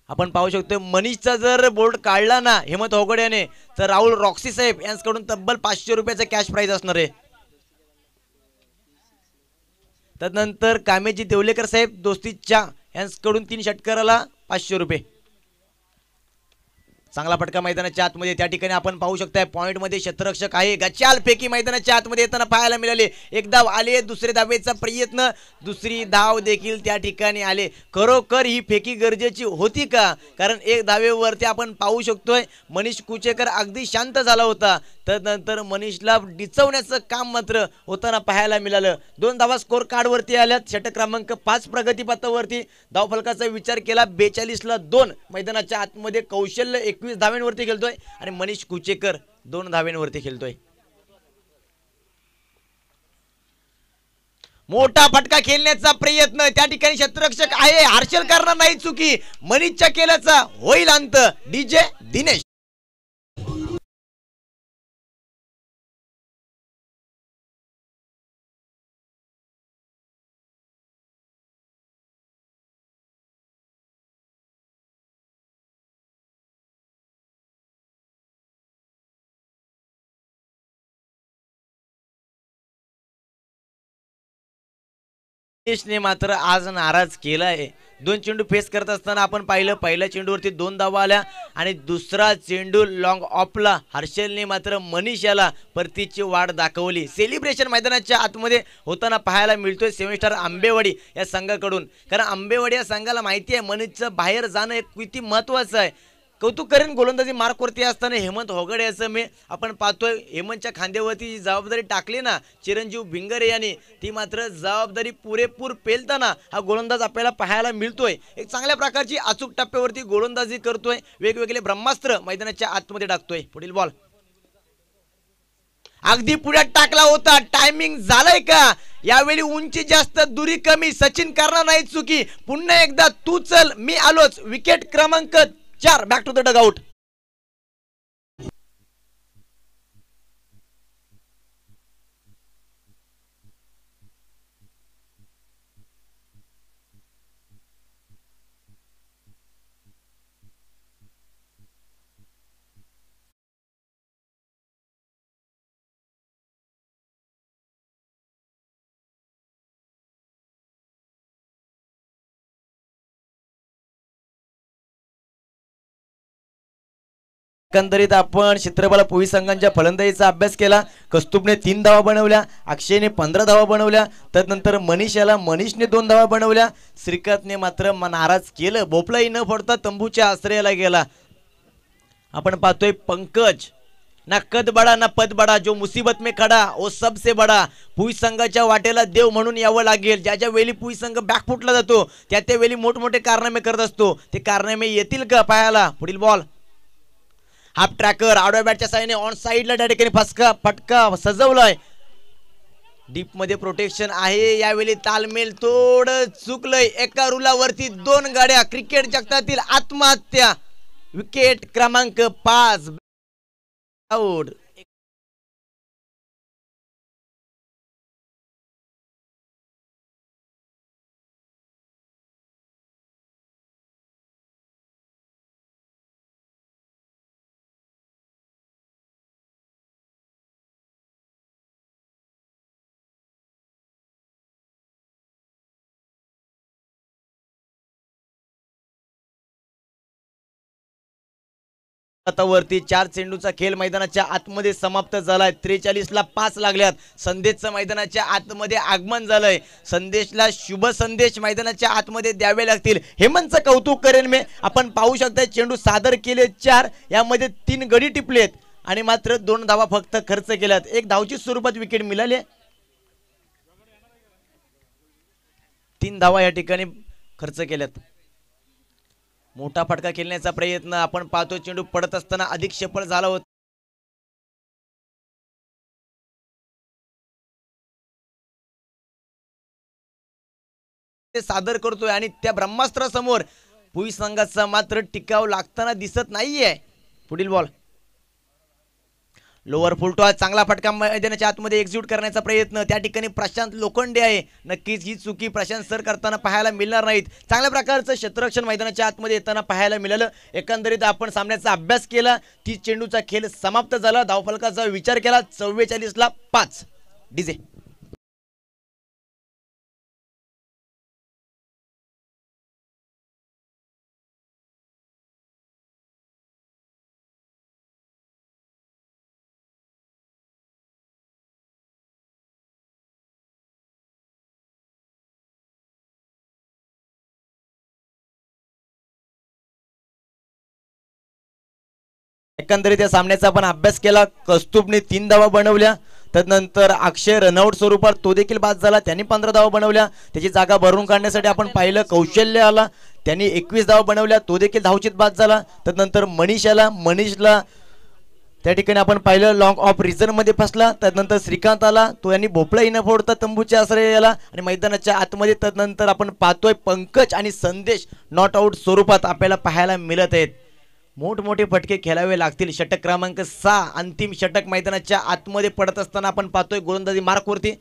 आपण पाहू शकतो मनीषचा जर बोर्ड काढला ना हेमंत होगड्याने, तर राहुल रॉक्सी साहेब यांच्याकडून तब्बल 500 रुपयाचा कॅश प्राइज असणार आहे. तदनंतर कामेजी देवलेकर साहेब दोस्तीच्या यांच्याकडून 3 षटकाराला 500 रुपये. चांगला फटका मैदानाच्या आतमध्ये. त्या ठिकाणी आपण पाहू शकताय पॉइंट मध्ये क्षेत्ररक्षक आहे. गचाल फेकी मैदानाच्या आतमध्ये येताना पाहायला मिळाले. 1 धाव आले. दुसरे धावेचा प्रयत्न, दुसरी धाव देखील त्या ठिकाणी आले. खरोखर ही फेकी गरजेची होती का? कारण 1 धावेवरती आपण पाहू शकतोय मनीष कुचेकर अगदी शांत झाला होता. तदनंतर मनीषला डिचवण्याचं काम मात्र होताना पाहायला मिळालं. 2 धावा स्कोर कार्डवरती आल्यात. षटक क्रमांक 5 प्रगतीपथावरती. धावफलकाचा विचार केला, 42ला 2 मैदानाच्या आतमध्ये कौशल्य 21 धाव्यांवरती खेळतोय आणि मनीष कुचेकर 2 धाव्यांवरती खेळतोय. मोठा फटका खेळण्याचा प्रयत्न, त्या ठिकाणी क्षेत्ररक्षक आहे, हर्षल करणार नाही चुकी. मनीषच्या केल्याचा होईल अंत. डीजे दिनेश. दिनेशने मात्र आज नाराज केलाय. 2 चेंडू फेस करत असताना आपण पाहिलं, पहिल्या चेंडूवरती 2 धावा आल्या आणि दुसरा चेंडू लॉंग ऑफला हर्षलने मात्र मनीष याला परतीची वाट दाखवली. सेलिब्रेशन मैदानाच्या आतमध्ये होताना पाहायला मिळतोय 7 स्टार आंबेवाडी या संघाकडून. कारण आंबेवाडी या संघाला माहिती आहे मनीषचं बाहेर जाणं हे किती महत्वाचं आहे. कौतुक करेन गोलंदाजी मार्कवरती असताना हेमंत होगडे याचं मी आपण पाहतोय. हेमंतच्या खांद्यावरती जी जबाबदारी टाकली ना चिरंजीव भिंगारे यांनी, ती मात्र जबाबदारी पुरेपूर पेलताना हा गोलंदाज आपल्याला पाहायला मिळतोय. एक चांगल्या प्रकारची अचूक टप्प्यावरती गोलंदाजी करतोय. वेगवेगळे ब्रह्मास्त्र मैदानाच्या आतमध्ये टाकतोय. पुढील बॉल अगदी पुढ्यात टाकला होता. टायमिंग झालंय का? यावेळी उंची जास्त दुरी कमी. सचिन करणार नाही चुकी. पुन्हा एकदा तू चल मी आलोच. विकेट क्रमांक 4 बॅक टू द डगआउट. एकंदरीत आपण चित्रबला पुई संघांच्या फलंदाजीचा अभ्यास केला। कस्तुबने 3 धावा बनवल्या, अक्षयने 15 धावा बनवल्या, त्यानंतर मनीषने 2 धावा बनवल्या। श्रीकांतने मात्र नाराज केलं, भोपळाही न फोडता तंबूच्या आश्रयाला गेला। आपण पाहतोय पंकज, ना कद बडा ना पद बडा, जो मुसीबत में खडा वो सबसे बडा। पुई संघाच्या वाटेला देव म्हणून यावं लागेल। ज्याच्या वेळी पुई संघ बॅकफुटला जातो त्या वेळी मोठमोठे कारनामे करत असतो, ते कारनामे येतील का पाहायला। पुढील बॉल हाफ ट्रॅकर, आडव्या बॅटच्या साहाय्याने ऑन साइडला त्या ठिकाणी फटका सजवलाय। डीप मध्ये प्रोटेक्शन आहे, यावेळी तालमेल थोडं चुकलंय। एका रुलावरती 2 गाड्या, क्रिकेट जगतातील आत्महत्या। विकेट क्रमांक 5 आउट। वरती 4 चेंडूचा खेळ मैदानाच्या आतमध्ये समाप्त झालाय। 43 ला 5 लागल्यात। संदेशचं मैदानाच्या आतमध्ये आगमन झालंय। संदेशला शुभ संदेश मैदानाच्या आतमध्ये द्यावे लागतील। हेमंतचं कौतुक करेन मी। आपण पाहू शकता चेंडू सादर केले 4, यामध्ये 3 गडी टिपलेत आणि मात्र 2 धावा फक्त खर्च केल्यात। 1 धावची स्वरूपात विकेट मिळाली, 3 धावा या ठिकाणी खर्च केल्यात। मोठा फटका खेळण्याचा प्रयत्न आपण पाहतो, चेंडू पडत असताना अधिक सफल झाला होता। ते सादर करतोय आणि त्या ब्रह्मास्त्रासमोर पुई संघाचा मात्र टिकाव लागताना दिसत नाहीये। पुढील बॉल लोअर फुलटॉस, चांगला फटका मैदानाच्या आतमध्ये एक्झिक्यूट करण्याचा प्रयत्न, त्या ठिकाणी प्रशांत लोखंडे आहे। नक्कीच ही चुकी प्रशांत सर करताना पाहायला मिळणार नाहीत। चांगल्या प्रकारचं क्षेत्ररक्षण मैदानाच्या आतमध्ये येताना पाहायला मिळालं। एकंदरीत आपण सामन्याचा अभ्यास केला, 30 चेंडूचा खेळ समाप्त झाला। धावफलकाचा विचार केला, 44 ला 5 डीजे। एकंदरीत या सामन्याचा आपण अभ्यास केला। कस्तुबने 3 धावा बनवल्या, त्यानंतर अक्षय रनआउट स्वरूपात तो देखील बाद झाला, त्यांनी 15 धावा बनवल्या। त्याची जागा भरून काढण्यासाठी आपण पाहिलं कौशल्य आला, त्यांनी 21 धावा बनवल्या, तो देखील धावचीत बाद झाला। त्यानंतर मनीषला त्या ठिकाणी आपण पाहिलं लॉंग ऑफ रिझन मध्ये फसला। त्यानंतर श्रीकांत आला, तो यांनी भोपळाही न फोडता तंबूच्या आश्रयाला आणि मैदानाच्या आतमध्ये। त्यानंतर आपण पाहतोय पंकज आणि संदेश नॉट आउट स्वरूपात आपल्याला पाहायला मिळत आहेत। मोठमोठे फटके खेळावे लागतील। षटक क्रमांक 6 अंतिम षटक मैदानाच्या आतमध्ये पडत असताना आपण पाहतोय गोलंदाजी मार्कवरती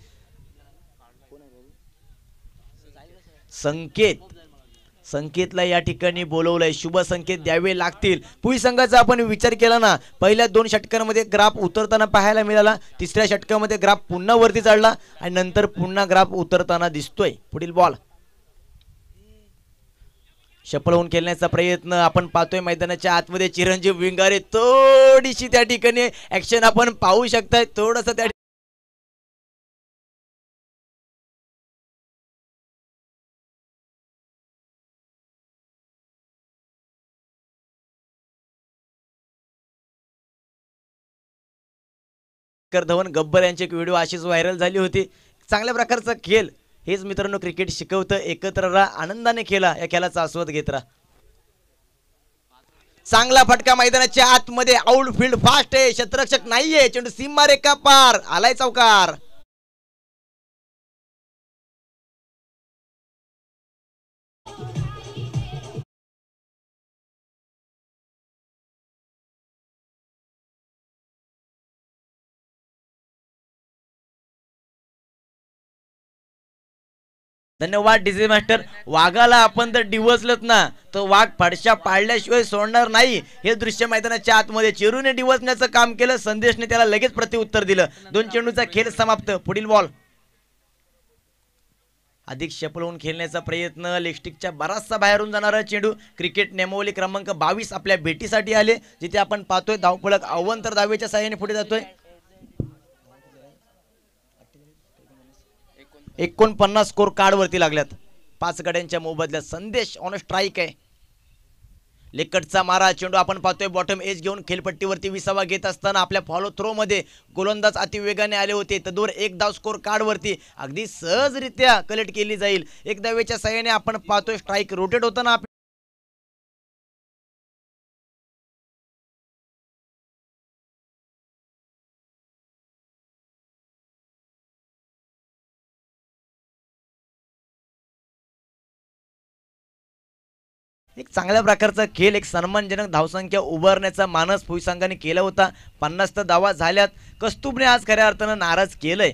संकेतला या ठिकाणी बोलवलंय। शुभ संकेत द्यावे लागतील। पुई संघाचा आपण विचार केला ना, पहिल्या 2 षटकांमध्ये ग्राफ उतरताना पाहायला मिळाला, तिसऱ्या षटकामध्ये ग्राफ पुन्हा वरती चढला आणि नंतर पुन्हा ग्राफ उतरताना दिसतोय। पुढील बॉल सफल होऊन खेळण्याचा प्रयत्न आपण पाहतोय मैदानाच्या आतमध्ये। चिरंजीव विंगारे थोडीशी त्या ठिकाणी ऍक्शन आपण पाहू शकताय, थोडंसं त्या धवन गब्बर यांची एक व्हिडिओ अशीच व्हायरल झाली होती। चांगल्या प्रकारचा खेळ हेच मित्रांनो क्रिकेट शिकवतं। एकत्र राहा, आनंदाने खेळा, या खेळाचा आस्वाद घेत राहा। चांगला फटका मैदानाच्या आतमध्ये, आउटफील्ड फास्ट आहे, क्षेत्ररक्षक नाहीये, चेंडू सीमा रेखा पार, आलाय चौकार। धन्यवाद डीजे मास्टर। वाघाला आपण जर डिवचलत ना तर वाघ फडशा पाडल्याशिवाय सोडणार नाही। हे दृश्य मैदानाच्या आतमध्ये चिरूने डिवचण्याचं काम केलं, संदेशने त्याला लगेच प्रत्युत्तर दिलं। 2 चेंडूचा खेळ समाप्त। पुढील बॉल अधिक शपलवून खेळण्याचा प्रयत्न, लेगस्टिकच्या बराचसा बाहेरून जाणारा चेंडू. क्रिकेट नियमावली क्रमांक 22 आपल्या भेटीसाठी आले, जिथे आपण पाहतोय धावफलक अव्वंतर धावेच्या साहाय्याने पुढे जातोय. 49 स्कोर कार्ड वरती लागल्यात. 5 गड्यांच्या मोबदल्यात संदेश ऑन स्ट्राईक आहे. लेकटचा मारा चेंडू आपण पाहतोय बॉटम एज घेऊन खेळपट्टीवरती विसावा घेत असताना आपल्या फॉलो थ्रो मध्ये गोलंदाज अतिवेगाने आले होते. तदूर एक धाव स्कोर कार्ड वरती अगदी सहजरित्या कलेक्ट केली जाईल. एक धावेच्या साहाय्याने आपण पाहतोय स्ट्राईक रोटेट होताना. एक चांगल्या प्रकारचा खेळ, एक सन्मानजनक धावसंख्या उभारण्याचा मानस भुईसंघाने केला होता. 50 धावा झाल्यात. कस्तुबने आज खऱ्या अर्थानं नाराज केलंय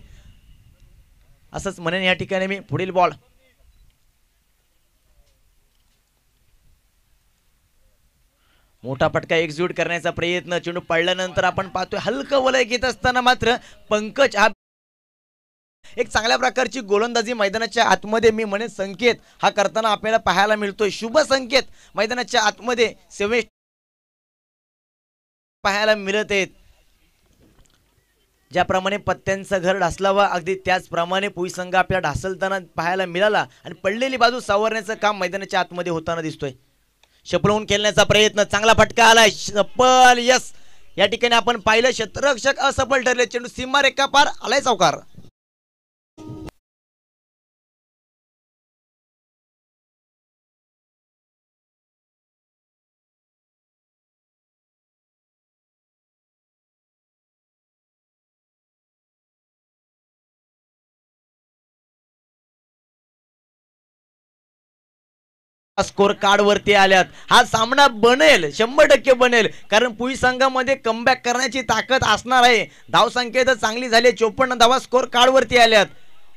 असंच म्हणेन या ठिकाणी मी. पुढील बॉल मोठा फटका एक्झिक्यूट करण्याचा प्रयत्न. चेंडू पडल्यानंतर आपण पाहतोय हलकं वलय घेत असताना मात्र पंकज हा एक चांगल्या प्रकारची गोलंदाजी मैदानाच्या आतमध्ये मी म्हणेन संकेत हा करताना आपल्याला पाहायला मिळतोय. शुभ संकेत मैदानाच्या आतमध्ये सेवेश पाहायला मिळत आहेत. ज्याप्रमाणे पत्त्यांचं घर ढासलावा अगदी त्याचप्रमाणे भुईसंघ आपल्याला ढासलताना पाहायला मिळाला आणि पडलेली बाजू सावरण्याचं काम मैदानाच्या आतमध्ये होताना दिसतोय. शपलवून खेळण्याचा प्रयत्न, चांगला फटका आलाय. सफल, यस. या ठिकाणी आपण पाहिलं क्षेत्ररक्षक असफल ठरले. चेंडू सीमारेखा पार आलाय चौकार. स्कोर कार्ड वरती आल्यात. हा सामना बनेल, 100% बनेल, कारण पुई संघामध्ये कमबॅक करण्याची ताकद असणार आहे. धावसंख्या तर चांगली झाली. 54 धावा स्कोर कार्ड वरती आल्यात.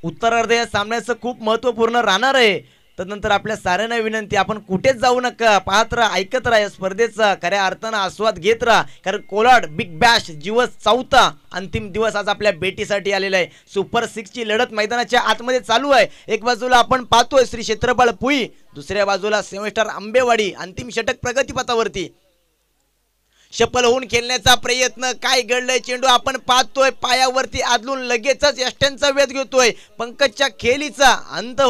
उत्तरार्ध या सामन्याचं खूप महत्वपूर्ण राहणार आहे. तदनंतर आपल्या साऱ्यांना विनंती, आपण कुठेच जाऊ नका, पाहत राहा, ऐकत राहा या स्पर्धेचा खऱ्या अर्थानं आस्वाद घेत राहा. कारण कोलाड बिग बॅश दिवस 4था अंतिम दिवस आज आपल्या भेटीसाठी आलेला आहे. सुपर 6 ची लढत मैदानाच्या आतमध्ये चालू आहे. एक बाजूला आपण पाहतोय श्री क्षेत्रपाळ पुई, दुसऱ्या बाजूला सेव्हन आंबेवाडी. अंतिम षटक प्रगतीपथावरती. शपल होऊन खेळण्याचा प्रयत्न, काय घडलंय. चेंडू आपण पाहतोय पायावरती आदलून लगेचच यष्ट्यांचा वेध घेतोय. पंकजच्या खेळीचा अंत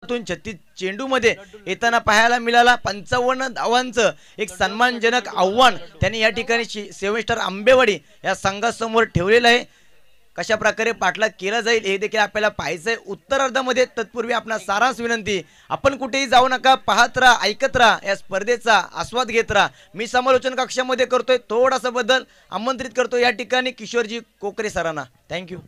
चेंडू मध्ये येताना पाहायला मिळाला. 55 धावांचं एक सन्मानजनक आव्हान त्यांनी या ठिकाणी सेव्हन आंबेवाडी या संघासमोर ठेवलेलं आहे. कशा प्रकारे पाठलाग केला जाईल हे देखील आपल्याला पाहायचंय उत्तरार्धामध्ये. तत्पूर्वी आपला सारांश विनंती, आपण कुठेही जाऊ नका, पाहत राहा, ऐकत राहा, या स्पर्धेचा आस्वाद घेत राहा. मी समालोचन कक्षामध्ये करतोय थोडासा बदल, आमंत्रित करतो या ठिकाणी किशोरजी कोकरे सरांना. थँक्यू.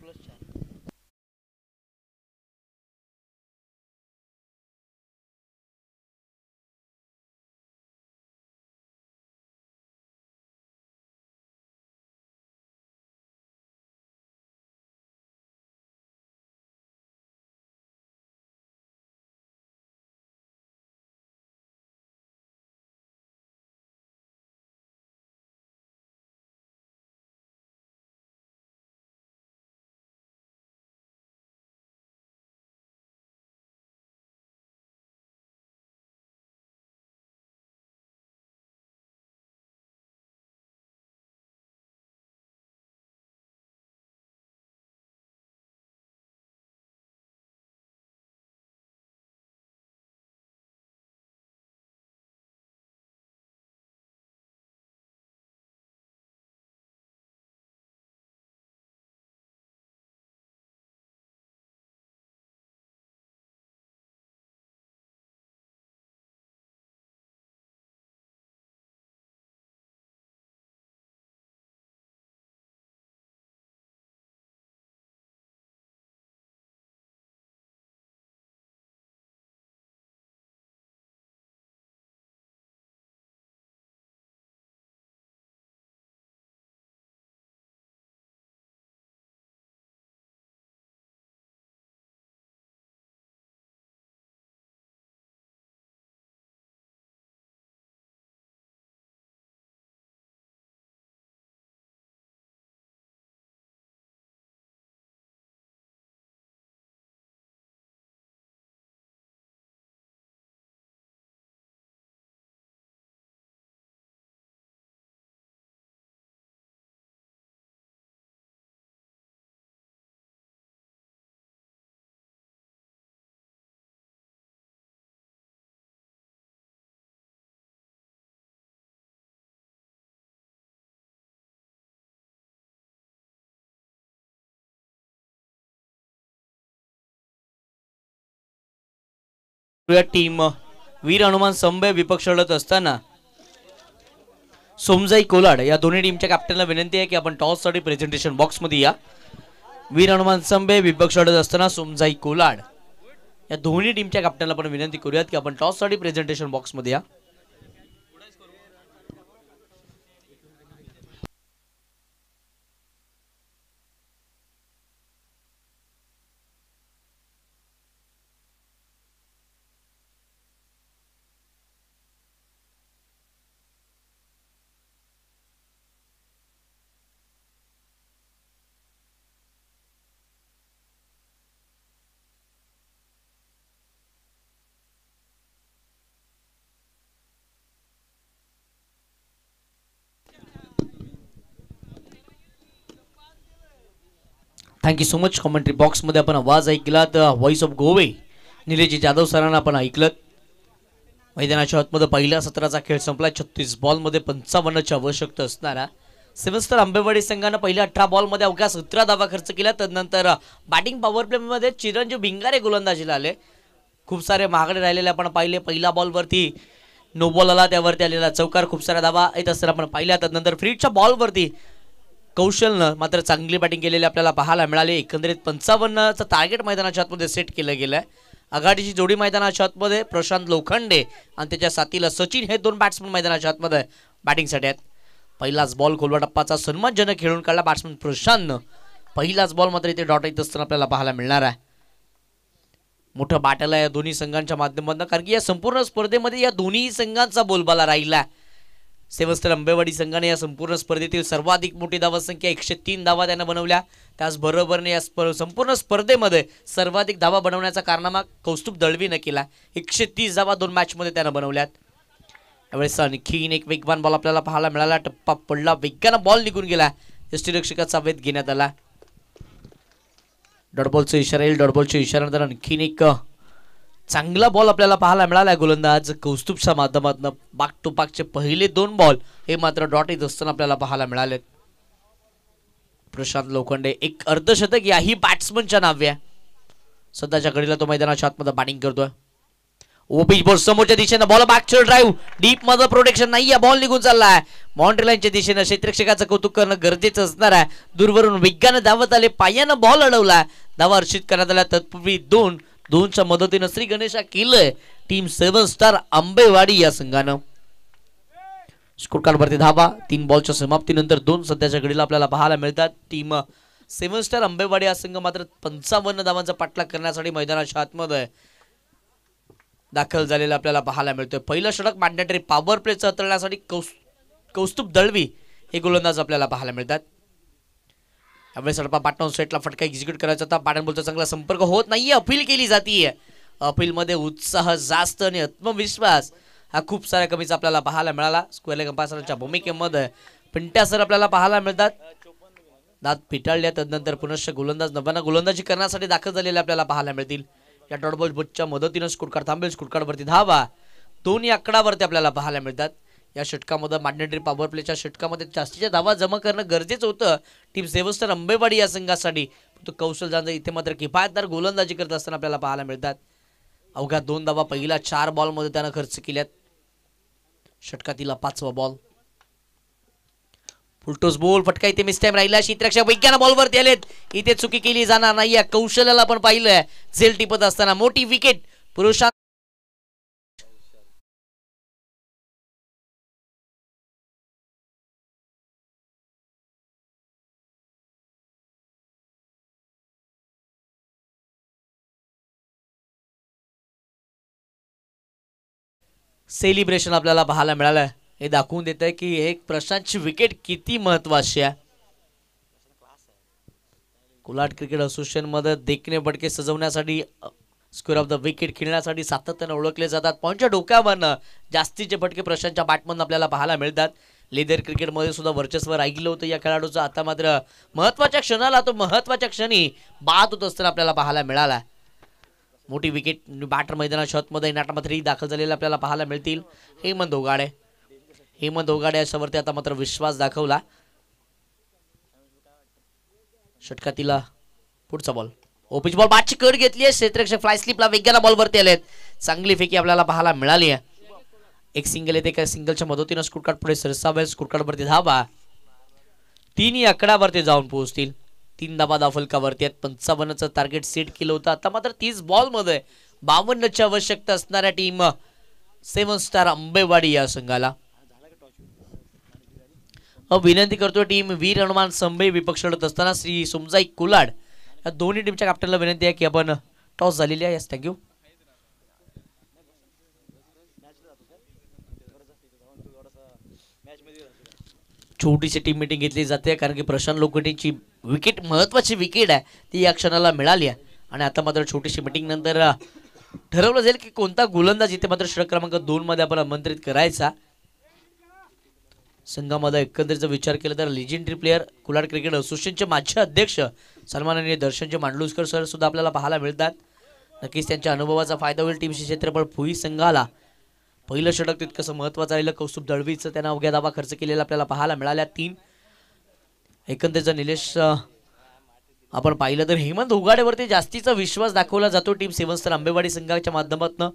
टीम वीर हनुमान संभे विपक्ष लढत असताना सोमजाई कोलाड या दोन्ही टीमच्या कॅप्टनला विनंती आहे की आपण टॉस साठी प्रेझेंटेशन बॉक्स मध्ये या। वीर हनुमान संभे विपक्ष लढत असताना सोमजाई कोलाड या दोन्ही टीमच्या कॅप्टनला आपण विनंती करूयात की आपण टॉस साठी प्रेझेंटेशन बॉक्स मध्ये या। Thank you so much. Commentary box मध्ये आपण आवाज ऐकलात व्हॉइस ऑफ गोवे निलेश जाधव सरांना आपण ऐकलं। मैदानाच्या आतमध्ये पहिल्या सत्राचा खेळ संपला। 36 बॉल मध्ये 55ची आवश्यकता असणारा सेव्हन आंबेवाडी संघाने पहिल्या 18 बॉल मध्ये अवघ्या 17 धावा खर्च केला। त्यानंतर बॅटिंग पॉवर प्ले मध्ये चिरंजीव भिंगारे गोलंदाजीला आले। खूप सारे महागडे राहिलेले आपण पाहिले। पहिल्या बॉल वरती नो बॉल आला, त्यावरती आलेला चौकार, खूप साऱ्या धावा येत असताना आपण पाहिल्या। त्यानंतर फ्रीडच्या बॉल वरती कौशलनं मात्र चांगली बॅटिंग केलेली आपल्याला पाहायला मिळाली। एकंदरीत 55चं टार्गेट मैदानाच्या आतमध्ये सेट केलं गेलंय। आघाडीची जोडी मैदानाच्या आतमध्ये प्रशांत लोखंडे आणि त्याच्या साथीला सचिन हे दोन बॅट्समन मैदानाच्या आतमध्ये बॅटिंगसाठी आहेत। पहिलाच बॉल खोलवा टप्पाचा सन्मानजनक खेळून काढला बॅट्समन प्रशांतनं। पहिलाच बॉल मात्र इथे डॉट येत असताना आपल्याला पाहायला मिळणार आहे। मोठं बॅटल आहे या दोन्ही संघांच्या माध्यमातून, कारण की या संपूर्ण स्पर्धेमध्ये या दोन्ही संघांचा बोलबाला राहिला। सेव्हन आंबेवाडी संघाने या संपूर्ण स्पर्धेतील सर्वाधिक मोठी धावा संख्या 103 धावा त्याने बनवल्या। त्याचबरोबरने या संपूर्ण स्पर्धेमध्ये सर्वाधिक धावा बनवण्याचा कारनामा कौस्तुभ दळवीने केला। 130 धावा 2 मॅच मध्ये त्याने बनवल्यात। यावेळेस आणखीन एक वेगवान बॉल आपल्याला पाहायला मिळाला। टप्पा पडला, वेगानं बॉल निघून गेला, यष्टीरक्षकाचा वेध घेण्यात आला। डॉटबॉलचा इशारा येईल। डॉटबॉलच्या इशाऱ्यानंतर आणखीन एक चांगला बॉल आपल्याला पाहायला मिळाला गोलंदाज कौस्तुभच्या माध्यमातून। बाक टू बाकचे पहिले 2 बॉल हे मात्र डॉट येत असताना आपल्याला पाहायला मिळाले। प्रशांत लोखंडे एक अर्धशतक याही बॅट्समनच्या नावे सध्याच्या घडीला तो मैदानाच्या आतमध्ये बॅटिंग करतोय। ओपीच बॉल समोरच्या दिशेने बॉल बॅकचर ड्राइव्ह डीप मध्ये प्रोटेक्शन नाही, या बॉल निघून चाललाय बाउंड्री लाईनच्या दिशेने। क्षेत्ररक्षकाचं कौतुक करणं गरजेचं असणार आहे। दूरवरून वेगानं धावत आले, पायानं बॉल अडवला, धावा हर्षित करण्यात आल्या। तत्पूर्वी 2-2च्या मदतीने श्री गणेशा केलंय टीम 7 स्टार आंबेवाडी या संघानं। स्कोर कार्ड वरती धावा 3 बॉलच्या समाप्तीनंतर 2 सध्याच्या घडीला आपल्याला पाहायला मिळतात। टीम 7 स्टार आंबेवाडी हा संघ मात्र 55 धावांचा पाठलाग करण्यासाठी मैदानाच्या आतमध्ये दाखल झालेला आपल्याला पाहायला मिळतोय। पहिलं षटक मॅन्डेटरी पॉवर प्लेचं हाताळण्यासाठी कौस्तुभ दळवी हे गोलंदाज आपल्याला पाहायला मिळतात। यावेळेस सडपा पाटणावून सेटला फटका एक्झिक्यूट करायचा होता। बॅट बॉलचा चांगला संपर्क होत नाहीये, अपील केली जातीये। अपील मध्ये उत्साह जास्त आणि आत्मविश्वास हा खूप साऱ्या कमीचा आपल्याला पाहायला मिळाला। स्क्वेअर लेग अंपायरांच्या भूमिकेमध्ये पिंट्या सर आपल्याला पाहायला मिळतात। दात पिटाळल्या त्यानंतर पुनश्च गोलंदाज नव्यानं गोलंदाजी करण्यासाठी दाखल झालेले आपल्याला पाहायला मिळतील। या डॉट बॉल बुटच्या मदतीने स्कोर कार्ड थांबेल। स्कोर कार्ड वरती धावा 2 आकडावरती आपल्याला पाहायला मिळतात। या षटकामध्ये मॅन्डेटरी पॉवर प्लेच्या षटकामध्ये जास्तीच्या धावा जमा करणं गरजेचं होतं टीम 7 स्टार आंबेवाडी या संघासाठी। तो कौशल जांजा इथे मात्र किफायतदार गोलंदाजी करत असताना आपल्याला पाहायला मिळतात। अवघ्या 2 धावा पहिल्या 4 बॉल मध्ये त्यानं खर्च केल्यात। षटकातील 5वा बॉल फुलटोस बॉल, फटका इथे मिस टाइम राहिला। क्षेत्ररक्षक वेगानं बॉलवरती आलेत, इथे चुकी केली जाणार नाही। या कौशल्याला आपण पाहिलंय झेल टिपत असताना मोठी विकेट पुरुषां सेलिब्रेशन आपल्याला पाहायला मिळालं। हे दाखवून देत आहे की एक प्रशांतची विकेट किती महत्त्वाची आहे। कोलाड क्रिकेट असोसिएशन मध्ये देखणे फटके सजवण्यासाठी स्क्वेअर ऑफ द विकेट खेळण्यासाठी सातत्याने ओळखले जातात। पॉइंटच्या डोक्यावरनं जास्तीचे फटके प्रशांतच्या बॅटमधून आपल्याला पाहायला मिळतात। लेदर क्रिकेटमध्ये सुद्धा वर्चस्व राहिलं होतं या खेळाडूचं। आता मात्र महत्त्वाच्या क्षणाला तो महत्त्वाच्या क्षणी बाद होत असताना आपल्याला पाहायला मिळाला। मोठी विकेट बॅटर मैदानाच्या आतमध्ये नाटामध्ये दाखल झालेले आपल्याला पाहायला मिळतील। हेमंत ओगाडे अशावरती आता मात्र विश्वास दाखवला। षटकातील पुढचा बॉल ओपीच बॉल बॅटची कड घेतली आहे। क्षेत्ररक्षक फ्लाय स्लिपला वेगानं बॉलवरती आलेत, चांगली फेकी आपल्याला पाहायला मिळाली आहे. एक सिंगल येते, एका सिंगलच्या मदतीनं स्कोर कार्ड पुढे सरसावेल. स्कोर कार्ड वरती धावा 3 आकडावरती जाऊन पोहोचतील. 3 धावा फलकावरती आहेत. 55चं टार्गेट सेट केलं होतं. आता मात्र 30 बॉल मध्ये 52ची आवश्यकता असणाऱ्या टीम 7 स्टार आंबेवाडी या संघाला. विनंती करतो टीम वीर हनुमान संभे विपक्ष लढत असताना श्री सोमजाई कुलाड या दोन्ही टीमच्या कॅप्टनला विनंती आहे की आपण टॉस झालेली आहे. थँक्यू. छोटीशी टीम मीटिंग घेतली जाते कारण की प्रशांत लोखंडेची विकेट महत्वाची विकेट आहे ती या क्षणाला मिळाली आहे. आणि आता मात्र छोटीशी मीटिंग नंतर ठरवलं जाईल की कोणता गोलंदाज इथे मात्र षटक क्रमांक 2 मध्ये आपण आमंत्रित करायचा. संघामध्ये एकंदरीत विचार केला तर लिजेंडरी प्लेअर कुलाड क्रिकेट असोसिएशनचे माजी अध्यक्ष सन्माननीय दर्शनचे मांडलूसकर सर सुद्धा आपल्याला पाहायला मिळतात. नक्कीच त्यांच्या अनुभवाचा फायदा होईल. टीमचे क्षेत्रफळ भुई संघाला पहिलं षटक तितकंसं महत्वाचं राहिलं. कौस्तुभ दळवीचं त्यांना अवघ्या धावा खर्च केलेला आपल्याला पाहायला मिळाल्या 3. एकंदरीत निलेश आपण पाहिलं तर हेमंत उगाडेवरती जास्तीचा विश्वास दाखवला जातो टीम 7 स्टार आंबेवाडी संघाच्या माध्यमातून.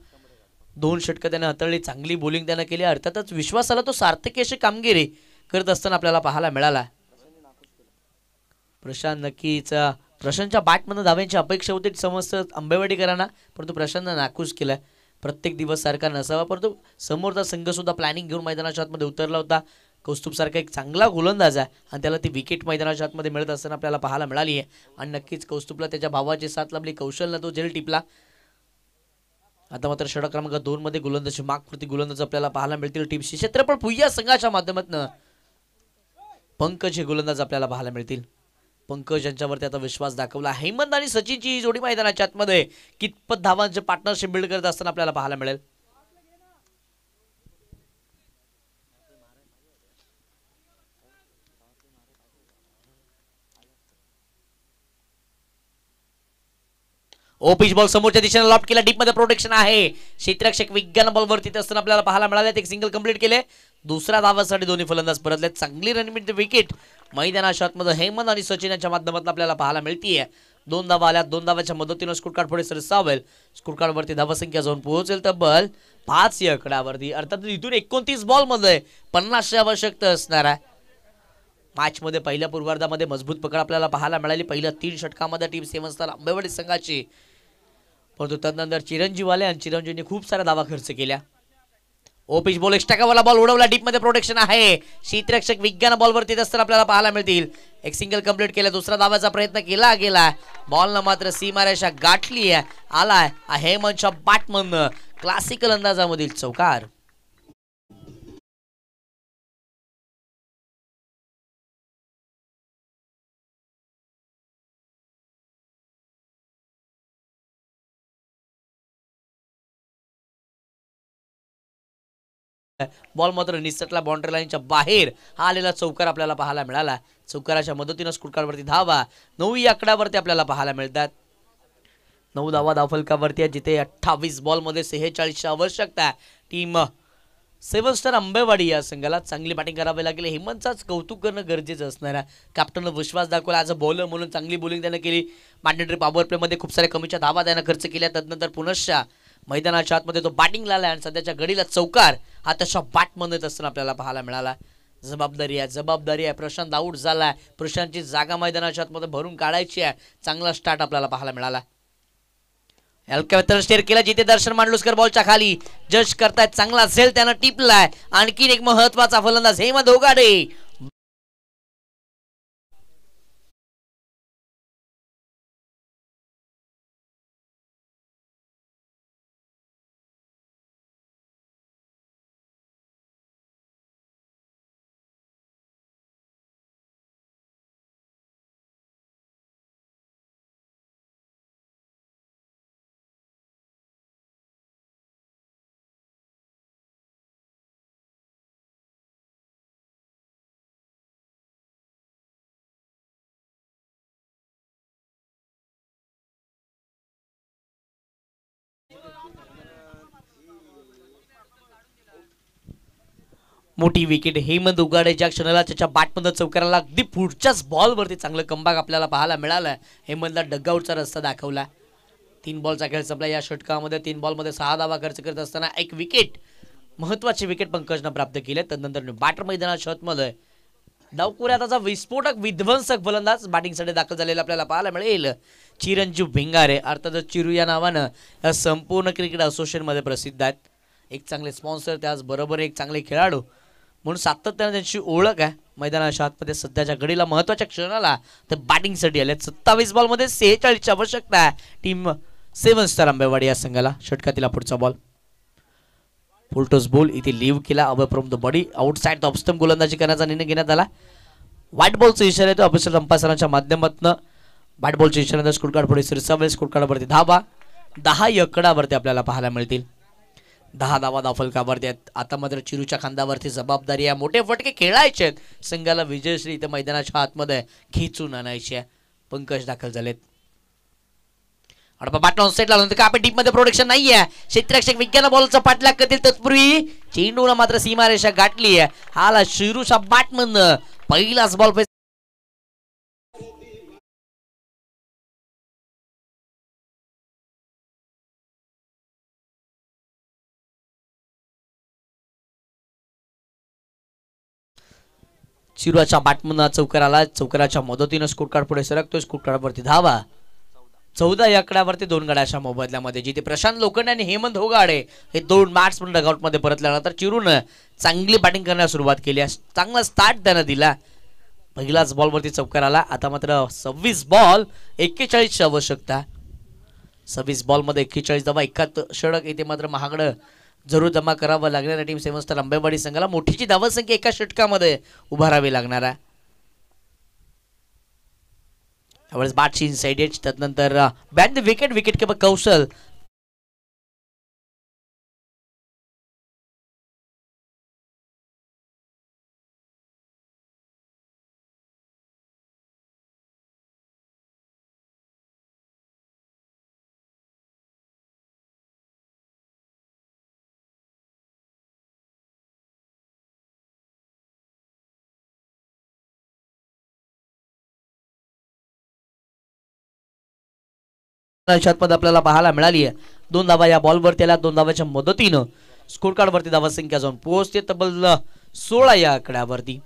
2 षटकं त्याने हाताळली. चांगली बॉलिंग त्यानं केली. अर्थातच विश्वासाला तो सार्थकी अशी कामगिरी करत असताना आपल्याला पाहायला मिळाला. प्रशांत नक्कीच प्रशांतच्या बॅटमधून धाव्यांची अपेक्षा होती समस्त आंबेवाडीकरांना, परंतु प्रशांतनं नाखुश केलाय. प्रत्येक दिवस सारखा नसावा, परंतु समोरचा संघ सुद्धा प्लॅनिंग घेऊन मैदानाच्या आतमध्ये उतरला होता. कौस्तुभ सारखा एक चांगला गोलंदाज आहे आणि त्याला ती विकेट मैदानाच्या आतमध्ये मिळत असताना आपल्याला पाहायला मिळाली आहे. आणि नक्कीच कौस्तुभला त्याच्या भावाची साथ लाभली. कौशलनं तो झेल टिपला. आता मात्र षटक क्रमांक 2 मध्ये गोलंदाजी मागपुरती गोलंदाज आपल्याला पाहायला मिळतील. टीमशी क्षेत्रफळ भुईया संघाच्या माध्यमातून पंकज हे गोलंदाज आपल्याला पाहायला मिळतील. पंकज यांच्यावरती आता विश्वास दाखवला. हेमंत आणि सचिनची ही जोडी मैदानाच्या आतमध्ये कितपत धावांचे पार्टनरशिप बिल्ड करत असताना आपल्याला पाहायला मिळेल. पिच बॉल समोरच्या दिशेने लॉफ्ट केला. डीप मध्ये प्रोटेक्शन आहे. क्षेत्ररक्षक विज्ञान बॉल वरती असताना आपल्याला पाहायला मिळाले. एक सिंगल कंप्लीट केले. दुसऱ्या धावासाठी दोन्ही फलंदाज परतले. चांगली रनमिट विकेट मैदानाच्या आतमध्ये हेमंत आणि सचिन यांच्या माध्यमातून आपल्याला पाहायला मिळतीये. 2 धावा आल्या. 2 धावाच्या मदतीने स्कोर कार्ड पुढे सरसावेल. स्कोर कार्ड वरती धावा संख्या जाऊन पोहोचेल तब्बल 5 या आकड्यावरती. अर्थात इथून 29 बॉल मध्ये 50ची आवश्यकता असणार आहे. मॅच मध्ये पहिल्या पूर्वार्धामध्ये मजबूत पकड आपल्याला पाहायला मिळाली. पहिल्या 3 षटकामध्ये टीम 7 स्टार आंबेवाडी संघाची, परंतु त्यानंतर चिरंजीव आले आणि चिरंजीवने खूप साऱ्या धावा खर्च केल्या. पिच बॉल एक्स्ट्रावाला बॉल उडवला. डीप मध्ये प्रोटेक्शन आहे. क्षेत्ररक्षक विज्ञान बॉल वरती असताना आपल्याला पाहायला मिळतील. एक सिंगल कंप्लीट केला. दुसरा धावाचा प्रयत्न केला गेला. बॉलनं मात्र सीमारेषा गाठली आहे. आलाय हेमंतच्या बॅटमधनं क्लासिकल अंदाजामधील चौकार. बॉल मात्र निसटला बाउंड्री लाईनच्या बाहेर. हा आलेला चौकार आपल्याला पाहायला मिळाला. चौकाराच्या मदतीने स्कोर कार्डवरती धावा 9 आकड्यावरती आपल्याला पाहायला मिळतात. 9 धावा धावफलकावरती आहे, जिथे 28 बॉल मध्ये 46ची आवश्यकता. टीम 7 स्टार आंबेवाडी या संघाला चांगली बॅटिंग करावी लागेल. हेमंतचाच कौतुक करणं गरजेचं असणार आहे. कॅप्टननं विश्वास दाखवला. ॲज अ बॉलर म्हणून चांगली बॉलिंग त्यानं केली. मॅन्डेटरी पॉवर प्ले मध्ये खूप साऱ्या कमीच्या धावा त्यानं खर्च केल्या. त्यानंतर पुनश्च मैदानाच्या आतमध्ये तो बॅटिंगला आला आणि सध्याच्या घडीला चौकार हा त्याच्या बॅटमध्ये असताना आपल्याला पाहायला मिळाला. जबाबदारी आहे. प्रशांत आऊट झालाय. प्रशांतची जागा मैदानाच्या आतमध्ये भरून काढायची आहे. चांगला स्टार्ट आपल्याला पाहायला मिळाला. स्टेअर केला, जिथे दर्शन मांडलूसकर बॉलच्या खाली जज करतायत. चांगला झेल त्यानं टिपलाय. आणखीन एक महत्वाचा फलंदाज हेमंत उगाडे. मोठी विकेट हेमंत उगाडेच्या क्षणाला त्याच्या बॅटमध्ये चौकाराला अगदी पुढच्याच बॉलवरती चांगलं कमबॅक आपल्याला पाहायला मिळालं. हेमंतला डगआउटचा रस्ता दाखवला. 3 बॉलचा खेळ संपला या षटकामध्ये. 3 बॉलमध्ये 6 धावा खर्च करत असताना एक विकेट, महत्वाची विकेट पंकजनं प्राप्त केली. तदनंतर बॅटर मैदानात शॉटमध्ये डावकुऱ्याचा विस्फोटक विध्वंसक फलंदाज बॅटिंगसाठी दाखल झालेला आपल्याला पाहायला मिळेल. चिरंजीव भिंगारे, अर्थातच चिरू या नावानं या संपूर्ण क्रिकेट असोसिएशनमध्ये प्रसिद्ध आहेत. एक चांगले स्पॉन्सर, त्याचबरोबर एक चांगले खेळाडू म्हणून सातत्याने त्यांची ओळख आहे. मैदानाच्या आतमध्ये सध्याच्या घडीला महत्वाच्या क्षणाला तर बॅटिंगसाठी आले. 27 बॉलमध्ये 46ची आवश्यकता आहे टीम 7 स्टार आंबेवाडी या संघाला. षटकातील पुढचा बॉल फुलटॉस बॉल इथे लिव्ह केला. Away from the body outside the off stump गोलंदाजी करण्याचा निर्णय घेण्यात आला. व्हाईट बॉलचा इशारा येतो ऑफिशियल अंपायरांच्या माध्यमातून. व्हाईट बॉलच्या इशाऱ्यानंतर स्कोर कार्ड पुढे सिरसावेल. स्कोर कार्डवरती धावा 10 एकडावरती आपल्याला पाहायला मिळतील. 10 धावा धावफलकावरती आहेत. आता मात्र चिरूच्या खांद्यावरती जबाबदारी आहे. मोठे फटके खेळायचे आहेत. संघाला विजयश्री इथे मैदानाच्या आतमध्ये खेचून आणायचे. पंकज दाखल झालेत. बॅट ऑन सेटला का आपण डीप मध्ये प्रोडक्शन नाहीये. क्षेत्ररक्षक विज्ञान बॉलचा पाठलाग करतील तत्पूर्वी चेंडूला मात्र सीमारेषा गाठली आहे. हाला शिरूच्या बॅटमधनं पहिलाच बॉल चिरूच्या बॅटमधनं चौकार आला. चौकाराच्या मदतीनं स्कोर कार्ड पुढे सरकतोय. स्कोर कार्डवरती धावा 14 एकडावरती 2 गड्याच्या मोबदल्यामध्ये. जिथे प्रशांत लोखंडे आणि हेमंत होगाडे हे 2 बॅट्समन डगआउटमध्ये परतल्यानंतर चिरूनं चांगली बॅटिंग करण्यास सुरुवात केली. चांगला स्टार्ट त्यानं दिला. पहिलाच बॉलवरती चौकार आला. आता मात्र 26 बॉल 41ची आवश्यकता. 26 बॉलमध्ये 41 धावा. एकात षटक इथे मात्र महागडं जरूर जमा करावं लागणार. टीम 7 स्टार आंबेवाडी संघाला मोठीची धावसंख्या एका षटकामध्ये उभारावी लागणार आहे. त्यावेळेस बॅटची इनसाइड एज. त्यानंतर बॅट द विकेट. विकेट किंवा कौशल मध्ये आपल्याला पाहायला मिळाली आहे. 2 धावा या बॉलवरती आल्या. 2 धावाच्या मदतीनं स्कोर कार्ड वरती धावा संख्या जाऊन पोहोचते तब्बल 16 या आकड्यावरती.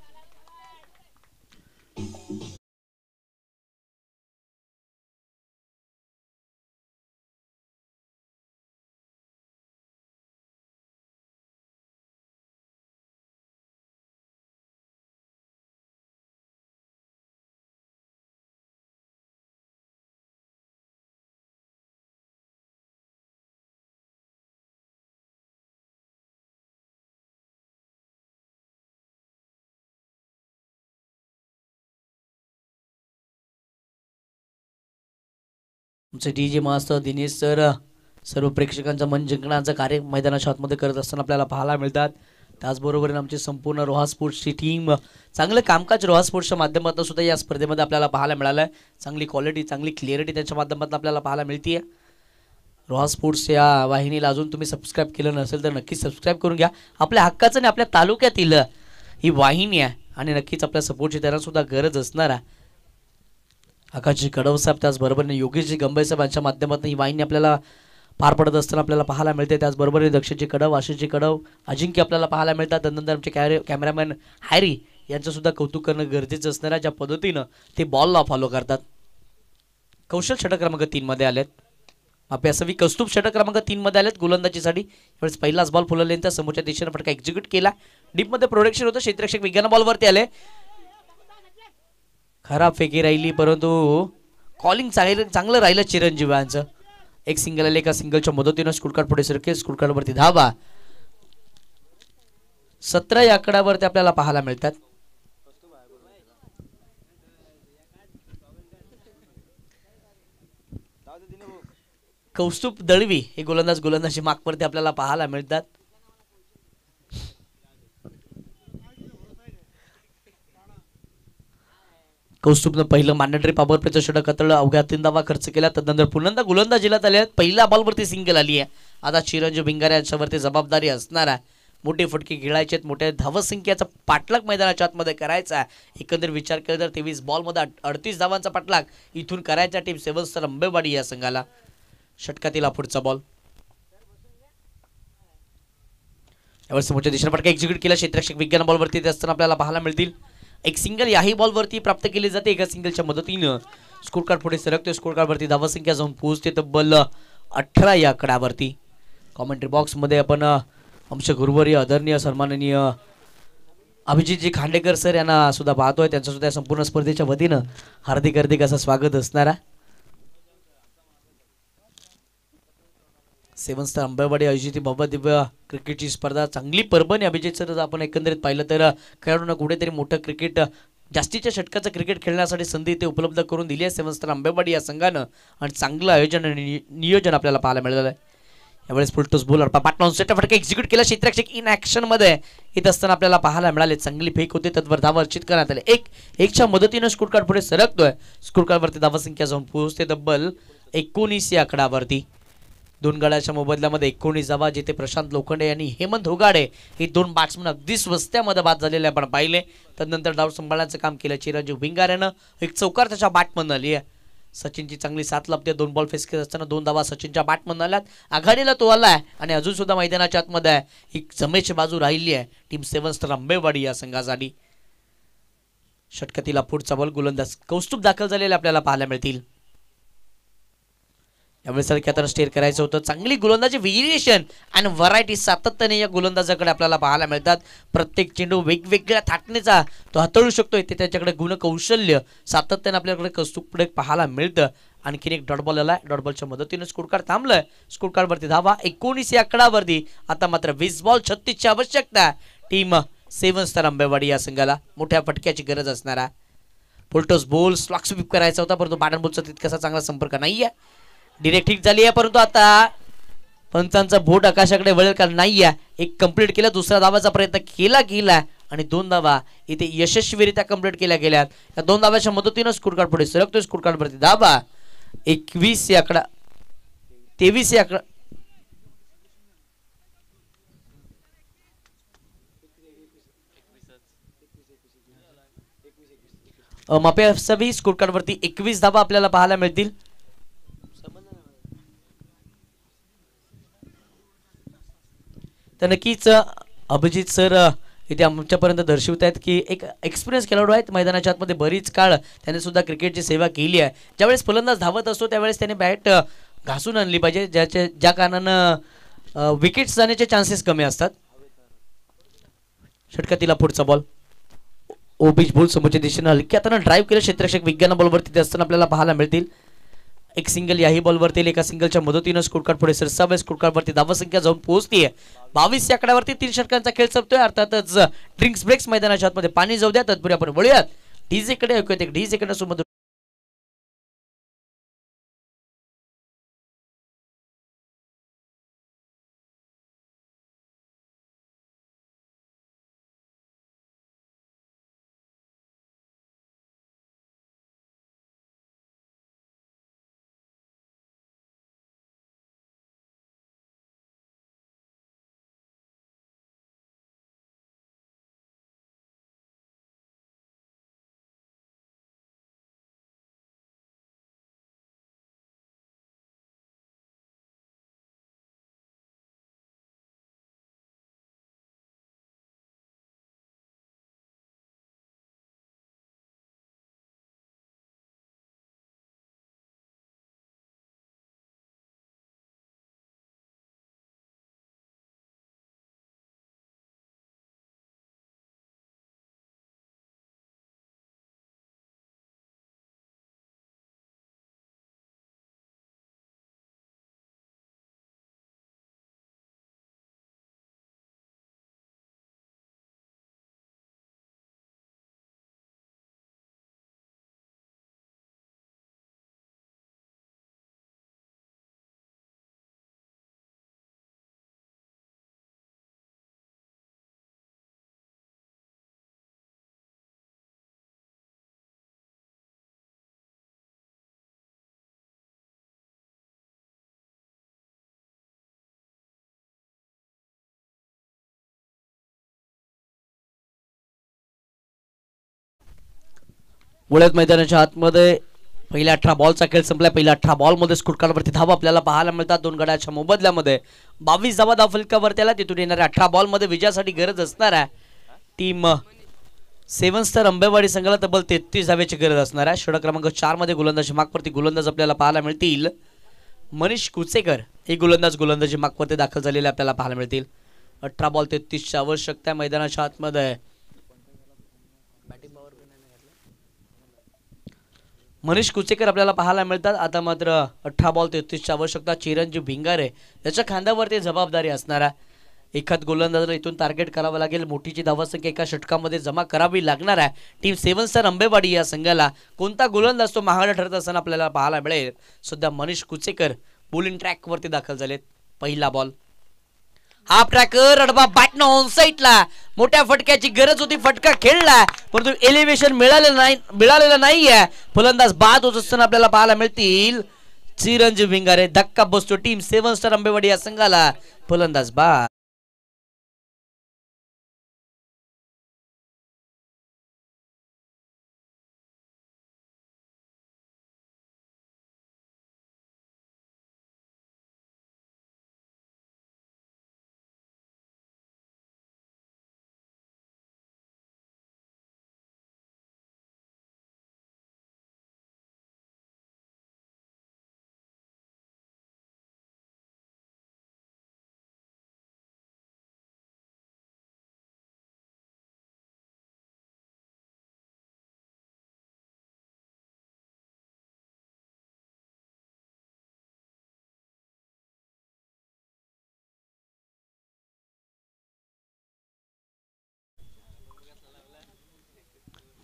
तुमचे डीजे मास्टर दिनेश सर सर्व प्रेक्षकांचं मन जिंकण्याचं कार्य मैदानाच्या आतमध्ये करत असताना आपल्याला पाहायला मिळतात. त्याचबरोबर आमची संपूर्ण रोहा स्पोर्ट्सची टीम चांगलं कामकाज रोहा स्पोर्ट्सच्या माध्यमातून सुद्धा या स्पर्धेमध्ये आपल्याला पाहायला मिळालं आहे. चांगली क्वालिटी, चांगली क्लिअरिटी त्यांच्या माध्यमातून आपल्याला पाहायला मिळते. रोहा स्पोर्ट्स या वाहिनीला अजून तुम्ही सबस्क्राईब केलं नसेल तर नक्कीच सबस्क्राईब करून घ्या. आपल्या हक्काचं आणि आपल्या तालुक्यातील ही वाहिनी आहे आणि नक्कीच आपल्या सपोर्टची त्यांना सुद्धा गरज असणार आहे. आकाशजी कडव साहेब, त्याचबरोबर योगेशजी गंभे साहेब यांच्या माध्यमातून ही वाहिनी आपल्याला पार पडत असताना आपल्याला पाहायला मिळते. त्याचबरोबर दक्षजी कडव, आशिषजी कडव, अजिंक्य आपल्याला पाहायला मिळतात. त्यानंतर आमचे कॅमेरामॅन हॅरी यांचं सुद्धा कौतुक करणं गरजेचं असणार आहे. ज्या पद्धतीनं ते बॉलला फॉलो करतात. कौशल षटक क्रमांक 3 मध्ये आलेत. अभ्यासवी कौस्तुभ षटक क्रमांक 3 मध्ये आलेत गोलंदाजीसाठी. यावेळेस पहिलाच बॉल फुलवल्यानंतर समोरच्या दिशेने फटका एक्झिक्यूट केला. डीप मध्ये प्रोडक्शन होतं. क्षेत्ररक्षक विज्ञान बॉलवरती आले. खराब फेकी राहिली परंतु कॉलिंग चांगलं राहिलं चिरंजीव यांचं. एक सिंगल आले. एका सिंगलच्या मदतीनं स्कोर कार्ड पुढे सरके. स्कोर कार्डवरती धावा 17 या आकड्यावरती आपल्याला पाहायला मिळतात. कौस्तुभ दळवी हे गोलंदाजी मागवरती आपल्याला पाहायला मिळतात. कौस्तुभनं पहिलं मॅन्डेटरी पॉवर प्लेचं षटक हाताळलं. अवघ्या 3 धावा खर्च केला. त्यानंतर पुन्हा गोलंदाजीला आले. पहिल्या बॉलवरती सिंगल आली आहे. आता चिरंजीव भिंगारे यांच्यावरती जबाबदारी असणार आहे. मोठे फटके खेळायचे आहेत. मोठ्या धावसंख्येचा पाठलाग मैदानाच्या आतमध्ये करायचा आहे. एकंदर विचार केला तर 23 बॉलमध्ये 38 धावांचा पाठलाग इथून करायचा टीम 7 स्टार आंबेवाडी या संघाला. षटकातील हा पुढचा बॉल. यावर समोरच्या दिशेने फटका एक्झिक्यूट केला. क्षेत्ररक्षक विज्ञान बॉलवरती असताना आपल्याला पाहायला मिळतील. एक सिंगल याही बॉलवरती प्राप्त केली जाते. एका सिंगलच्या मदतीनं स्कोर कार्ड पुढे सरकतोय. स्कोर कार्डवरती धावसंख्या जाऊन पोहोचते तब्बल 18 या आकड्यावरती. कॉमेंट्री बॉक्समध्ये आपण आमचे गुरुवर्य आदरणीय सन्माननीय अभिजितजी खांडेकर सर यांना सुद्धा पाहतोय. त्यांचं सुद्धा संपूर्ण स्पर्धेच्या वतीनं हार्दिक हार्दिक असं स्वागत असणारा. 7 स्टार अंबेवाडी आयोजित भव्य दिव्य क्रिकेटची स्पर्धा चांगली परभणी. अभिजित सर आपण एकंदरीत पाहिलं तर खेळाडूंना कुठेतरी मोठं क्रिकेट जास्तीच्या षटकाचं क्रिकेट खेळण्यासाठी संधी ते उपलब्ध करून दिली आहे 7 स्टार अंबेवाडी या संघानं. आणि चांगलं आयोजन आणि नियोजन आपल्याला पाहायला मिळालं आहे. यावेळेस फुलटॉस बॉलर पाटलावून सेट फटका एक्झिक्यूट केला. क्षेत्ररक्षक इन ऍक्शन मध्ये येत असताना आपल्याला पाहायला मिळाले. चांगली फेक होते. तत्वर धावा अर्चित करण्यात आले. एकच्या मदतीनं स्कोर कार्ड पुढे सरकतोय. स्कोर कार्डवरती धावा संख्या जाऊन पोहोचते तब्बल 19 या आकडावरती. 2 गड्याच्या मोबदल्यामध्ये 19 धावा, जिथे प्रशांत लोखंडे यांनी हेमंत होगाडे हे 2 बॅट्समन अगदी स्वस्त्यामध्ये बाद झालेले आपण पाहिले. तदनंतर डाव सांभाळण्याचं काम केलं चिरंजीव भिंगार यानं. एक चौकार त्याच्या बॅटमधून आली आहे. सचिनची चांगली साथ लाभते. 2 बॉल फेस करत असताना 2 धावा सचिनच्या बॅटमधून आल्यात. आघाडीला तो आलाय आणि अजून सुद्धा मैदानाच्या आतमध्ये आहे. ही जमेची बाजू राहिली आहे टीम 7 स्टार अंबेवाडी या संघासाठी. षटकातील पुढचा बॉल गोलंदाज कौस्तुभ दाखल झालेले आपल्याला पाहायला मिळतील. यावेळेस आता स्टेअर करायचं होतं. चांगली गोलंदाजी व्हेरिएशन आणि व्हरायटी सातत्याने या गोलंदाजाकडे आपल्याला पाहायला मिळतात. प्रत्येक चेंडू वेगवेगळ्या थाटणीचा तो हाताळू शकतोय. ते त्याच्याकडे गुण कौशल्य सातत्याने आपल्याकडे कौस्तुभकडे पाहायला मिळतं. आणखीन एक डॉट बॉल आलाय. डॉट बॉलच्या मदतीने स्कोर कार्ड थांबलंय. स्कोर कार्डवरती धावा 19 या आकडावरती. आता मात्र 20 बॉल 36 ची आवश्यकता टीम 7 स्टार अंबेवाडी या संघाला. मोठ्या फटक्याची गरज असणारा फुलटॉस बॉल स्लॉक स्वीप करायचा होता, परंतु बॅटन बॉलचा तितकासा चांगला संपर्क नाहीये. डिरेक्ट हिट झाली आहे, परंतु आता पंचांचा बोट आकाशाकडे वळेल का नाही आहे. एक कंप्लीट केला. दुसरा धावाचा प्रयत्न केला आणि 2 धावा इथे यशस्वीरित्या कंप्लीट केल्या गेल्यात. या 2 धाव्याच्या मदतीनं स्कोर कार्ड पुढे सरकतोय. स्कोर कार्ड वरती धावा 21 या आकडा 23 या आकडा मापे असावी. स्कोर कार्ड वरती 21 धावा आपल्याला पाहायला मिळतील. तर नक्कीच अभिजित सर इथे आमच्यापर्यंत दर्शवत आहेत की एक एक्सपिरियन्स खेळाडू आहेत. मैदानाच्या आतमध्ये बरीच काळ त्याने सुद्धा क्रिकेटची सेवा केली आहे. ज्यावेळेस फलंदाज धावत असतो त्यावेळेस त्याने बॅट घासून आणली पाहिजे, ज्या कारणानं विकेट्स जाण्याचे चान्सेस कमी असतात. षटकातील पुढचा बॉल ओबीज बॉल समोरच्या दिशेने हलकी हाताने ड्राईव्ह केलं. क्षेत्ररक्षक विज्ञान बॉलवरती असताना आपल्याला पाहायला मिळतील. एक सिंगल याही बॉलवरती एका सिंगलच्या मदतीनं स्कोर कार्ड पुढे सरसावे. स्कोर कार्ड वरती धावा संख्या जाऊन पोहोचतीये 22 या आकड्यावरती. 3 षटकांचा खेळ संपतोय. अर्थातच ड्रिंक्स ब्रेक्स मैदानाच्या आतमध्ये पाणी जाऊ द्या. तत्पूर्वी आपण वळूयात डीजे कडे. ऐकूयात एक डीजे कडे सोबत वळत मैदानाच्या आतमध्ये पहिल्या 18 बॉलचा खेळ संपलाय. पहिल्या 18 बॉलमध्ये स्कोर कार्डवरती धावा आपल्याला पाहायला मिळतात. 2 गड्याच्या मोबदल्यामध्ये 22 धावा धाव फलकावरती आला. तिथून येणाऱ्या 18 बॉलमध्ये विजयासाठी गरज असणार आहे टीम 7 स्टार अंबेवाडी संघाला तब्बल 33 धावेची गरज असणार आहे. षटक क्रमांक 4 मध्ये गोलंदाजी मागवरती गोलंदाज आपल्याला पाहायला मिळतील. मनीष कुचेकर हे गोलंदाजी मागवरती दाखल झालेले आपल्याला पाहायला मिळतील. 18 बॉल 33 ची आवश्यकता मैदानाच्या आतमध्ये. मनीष कुचेकर आपल्याला पाहायला मिळतात. आता मात्र 18 बॉल 33 ची आवश्यकता. चिरंजीव भिंगारे याच्या खांद्यावरती जबाबदारी असणार आहे. एखाद गोलंदाजाला इथून टार्गेट करावं लागेल. मोठीची धावसंख्या एका षटकामध्ये जमा करावी लागणार आहे टीम 7 स्टार अंबेवाडी या संघाला. कोणता गोलंदाज तो महागडा ठरत असताना आपल्याला पाहायला मिळेल. सध्या मनीष कुचेकर बॉलिंग ट्रॅकवरती दाखल झालेत. पहिला बॉल हाफ ट्रॅकर अडबा बॅटनं ऑन साईडला. मोठ्या फटक्याची गरज होती. फटका खेळला परंतु एलिव्हेशन मिळालेलं नाहीये. फलंदाज बाद होत असताना आपल्याला पाहायला मिळतील चिरंजीव भिंगारे. धक्का बसतो टीम 7 स्टार अंबेवाडी या संघाला. फलंदाज बाद.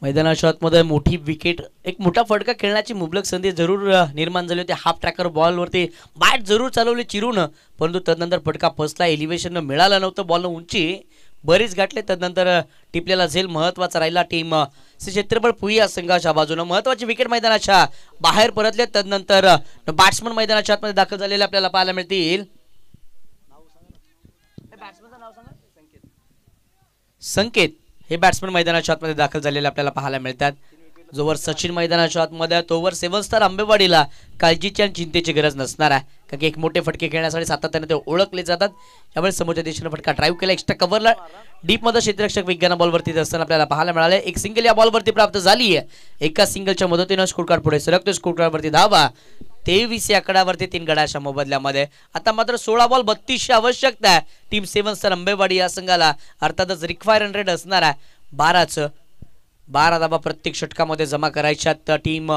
मैदानाच्या आतमध्ये मोठी विकेट एक मोठा फटका खेळण्याची मुबलक संधी जरूर निर्माण झाली होती. हाफ ट्रॅकर बॉलवरती बॅट जरूर चालवली चिरून परंतु तदनंतर फटका फसला. एलिव्हेशन मिळालं नव्हतं. बॉलनं उंची बरीच गाठले. तदनंतर टिपलेला झेल महत्वाचा राहिला टीम क्षेत्रफळ पुया संघाच्या बाजूने. महत्वाची विकेट मैदानाच्या बाहेर परतले. तदनंतर बॅट्समन मैदानाच्या आतमध्ये दाखल झालेले आपल्याला पाहायला मिळतील. संकेत हे बॅट्समन मैदानाच्या आतमध्ये दाखल झालेले आपल्याला पाहायला मिळतात. जोवर सचिन मैदानाच्या आतमध्ये तोवर 7 स्टार अंबेवाडीला काळजीची आणि चिंतेची गरज नसणार आहे. कारण की एक मोठे फटके खेळण्यासाठी सातत्याने ते ओळखले जातात. यावेळी समोरच्या दिशेने फटका ड्राईव्ह केला. एक्स्ट्रा कव्हरला डीप मध्ये क्षेत्ररक्षक विज्ञान बॉलवरती असताना आपल्याला पाहायला मिळाले. एक सिंगल या बॉलवरती प्राप्त झाली आहे. एका सिंगलच्या मदतीने स्कोर कार्ड पुढे सरकतो. स्कोर कार्डवरती धावा 23 या आकड्यावरती 3 गड्याच्या मोबदल्यामध्ये. आता मात्र 16 बॉल 32 ची आवश्यकता आहे टीम 7 स्टार अंबेवाडी या संघाला. अर्थातच रिक्वायर रन रेट असणार आहे 12 धावा प्रत्येक षटकामध्ये जमा करायच्यात टीम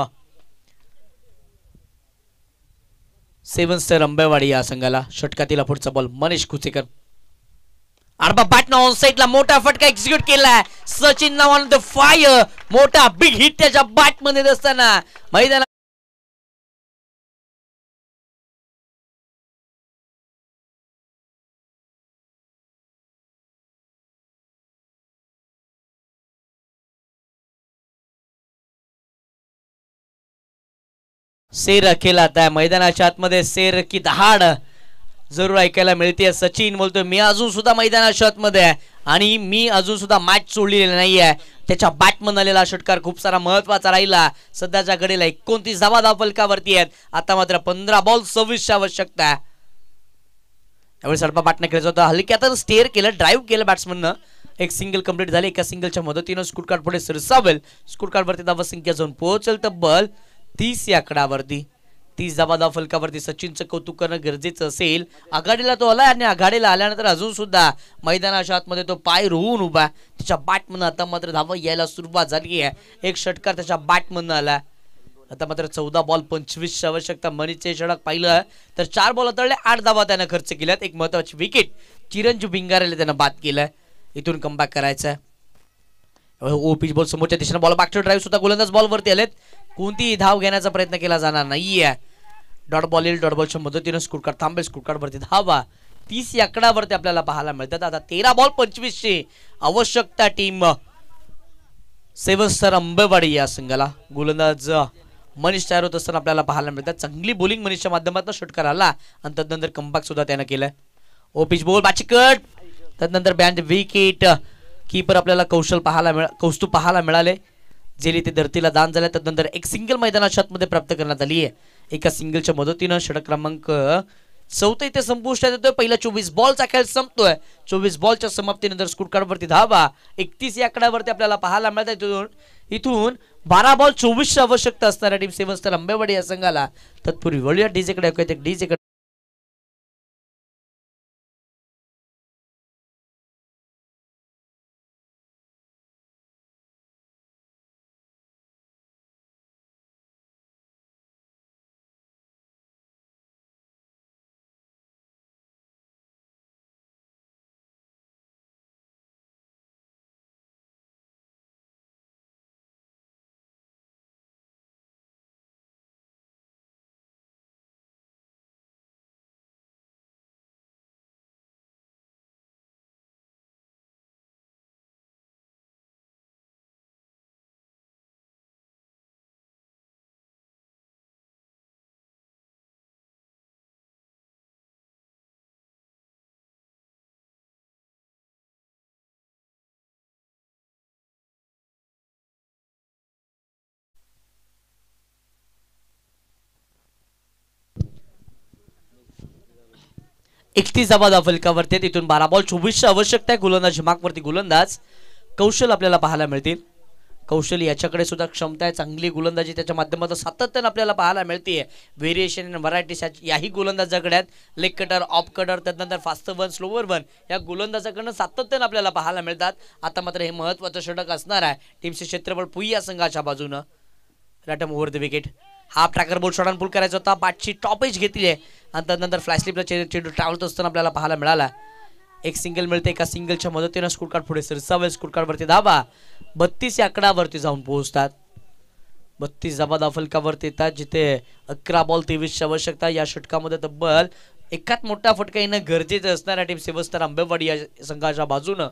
7 स्टार अंबेवाडी या संघाला. षटकातील पुढचा बॉल मनीष कुचेकर. आडबा बॅटनं ऑन साईडला मोठा फटका एक्झिक्यूट केलाय. सचिन नावानं फायर मोठा बिग हिट त्याच्या बॅट मध्ये असताना मैदानात शेर केला. त्या मैदानाच्या आतमध्ये शेर की दहाड जरूर ऐकायला मिळते. सचिन बोलतोय मी अजून सुद्धा मैदानाच्या आतमध्ये आहे आणि मी अजून सुद्धा मॅच सोडलेली नाही आहे. त्याच्या बॅटमन आलेला षटकार खूप सारा महत्वाचा राहिला. सध्याच्या घडीला 29 धावा धाव फलकावरती आहेत. आता मात्र 15 बॉल 26 ची आवश्यकता आहे. यावेळी सडपा बॅटने खेळत होता. हलक्यात स्टेअर केलं. ड्राईव्ह केलं बॅट्समननं. एक सिंगल कंप्लीट झाली. एका सिंगलच्या मदतीनं स्कोर कार्ड पुढे सरसावेल. स्कोर कार्डवरती धावा संख्या जाऊन पोहोचेल तब्बल 30 या आकडावरती. 30 धावा धाव फलकावरती सचिनचं कौतुक करणं गरजेचं असेल. आघाडीला तो आला आणि आघाडीला आल्यानंतर अजून सुद्धा मैदानाच्या आतमध्ये तो पाय रोवून उभा. त्याच्या बॅटमन आता मात्र धावा यायला सुरुवात झाली आहे. एक षटकार त्याच्या बॅटमन आला. आता मात्र 14 बॉल 25 ची आवश्यकता. मनीषचे षटक पाहिलं तर 4 बॉल तळले 8 धावा त्यानं खर्च केल्यात. एक महत्वाची विकेट चिरंजीव भिंगारेला त्यानं बाद केलं. इथून कमबॅक करायचं. ओपीच बॉल समोरच्या दिशेने बॉल बॅक टू ड्राईव्ह सुद्धा गोलंदाज बॉलवरती आलेत. कोणतीही धाव घेण्याचा प्रयत्न केला जाणार नाहीये. डॉट बॉल येईल. डॉट बॉलच्या मदतीने स्कोर कार्ड थांबेल. स्कोर कार्डवरती धावा 30 या आकड्यावरती आपल्याला पाहायला मिळतात. आता 13 बॉल 25 ची आवश्यकता टीम 7 स्टार अंबेवाडी या संघाला. गोलंदाज मनीष तयार होत असताना आपल्याला पाहायला मिळतात. चांगली बॉलिंग मनीषच्या माध्यमातून षटकार आला आणि तदनंतर कमबॅक सुद्धा त्यानं केलं. ओपीच बॉल बाचिकट. तदनंतर बँड विकेट. कीपर आपल्याला कौस्तुभ पाहायला मिळाले. जेली ते धरतीला दान झाल्या त्यानंतर एक सिंगल मैदानाच्या आतमध्ये प्राप्त करण्यात आली आहे. एका सिंगलच्या मदतीनं षटक क्रमांक 4 इथे संपुष्टात येतोय. पहिला 24 बॉलचा खेळ संपतोय. 24 बॉलच्या समाप्तीनंतर स्कोर कार्डवरती धावा 31 या आकड्यावरती आपल्याला पाहायला मिळत. इथून 12 बॉल 24ची आवश्यकता असणाऱ्या टीम 7 स्टार आंबेवाडी या संघाला. तत्पूर्वी वळूया डीजेकडे. डीजेकडे एकतीस धावा फलकावरती. तिथून 12 बॉल 24ची आवश्यकता आहे. गोलंदाज मार्कवरती गोलंदाज कौशल आपल्याला पाहायला मिळतील. कौशल याच्याकडे सुद्धा क्षमता आहे. चांगली गोलंदाजी त्याच्या माध्यमातून सातत्याने आपल्याला पाहायला मिळते. व्हेरिएशन इन व्हरायटीज याही गोलंदाजाकडे आहेत. लेग कटर, ऑफ कटर, त्यानंतर फास्ट वन, स्लोवर वन या गोलंदाजाकडनं सातत्याने आपल्याला पाहायला मिळतात. आता मात्र हे महत्त्वाचं षटक असणार आहे टीमचे क्षेत्रफळ पुया संघाच्या बाजूनं. रॅटम over the wicket. Half tracker ball shot pull करायचा होता. बॅटची टॉपेज घेतली आहे आणि त्यानंतर फ्लॅश स्लिपला चेंडू ट्रॅव्हल असताना आपल्याला पाहायला मिळाला. एक सिंगल मिळते. एका सिंगलच्या मदतीनं स्कोर कार्ड पुढे सरसावे. स्कोर कार्डवरती धावा 32 या आकड्यावरती जाऊन पोहोचतात. 32 धावा फलकावरती येतात. जिथे 11 बॉल 23ची आवश्यकता. या षटकामध्ये तब्बल एकात मोठा फटका येणं गरजेचं असणाऱ्या टीम 7 स्टार आंबेवाडी या संघाच्या बाजूनं.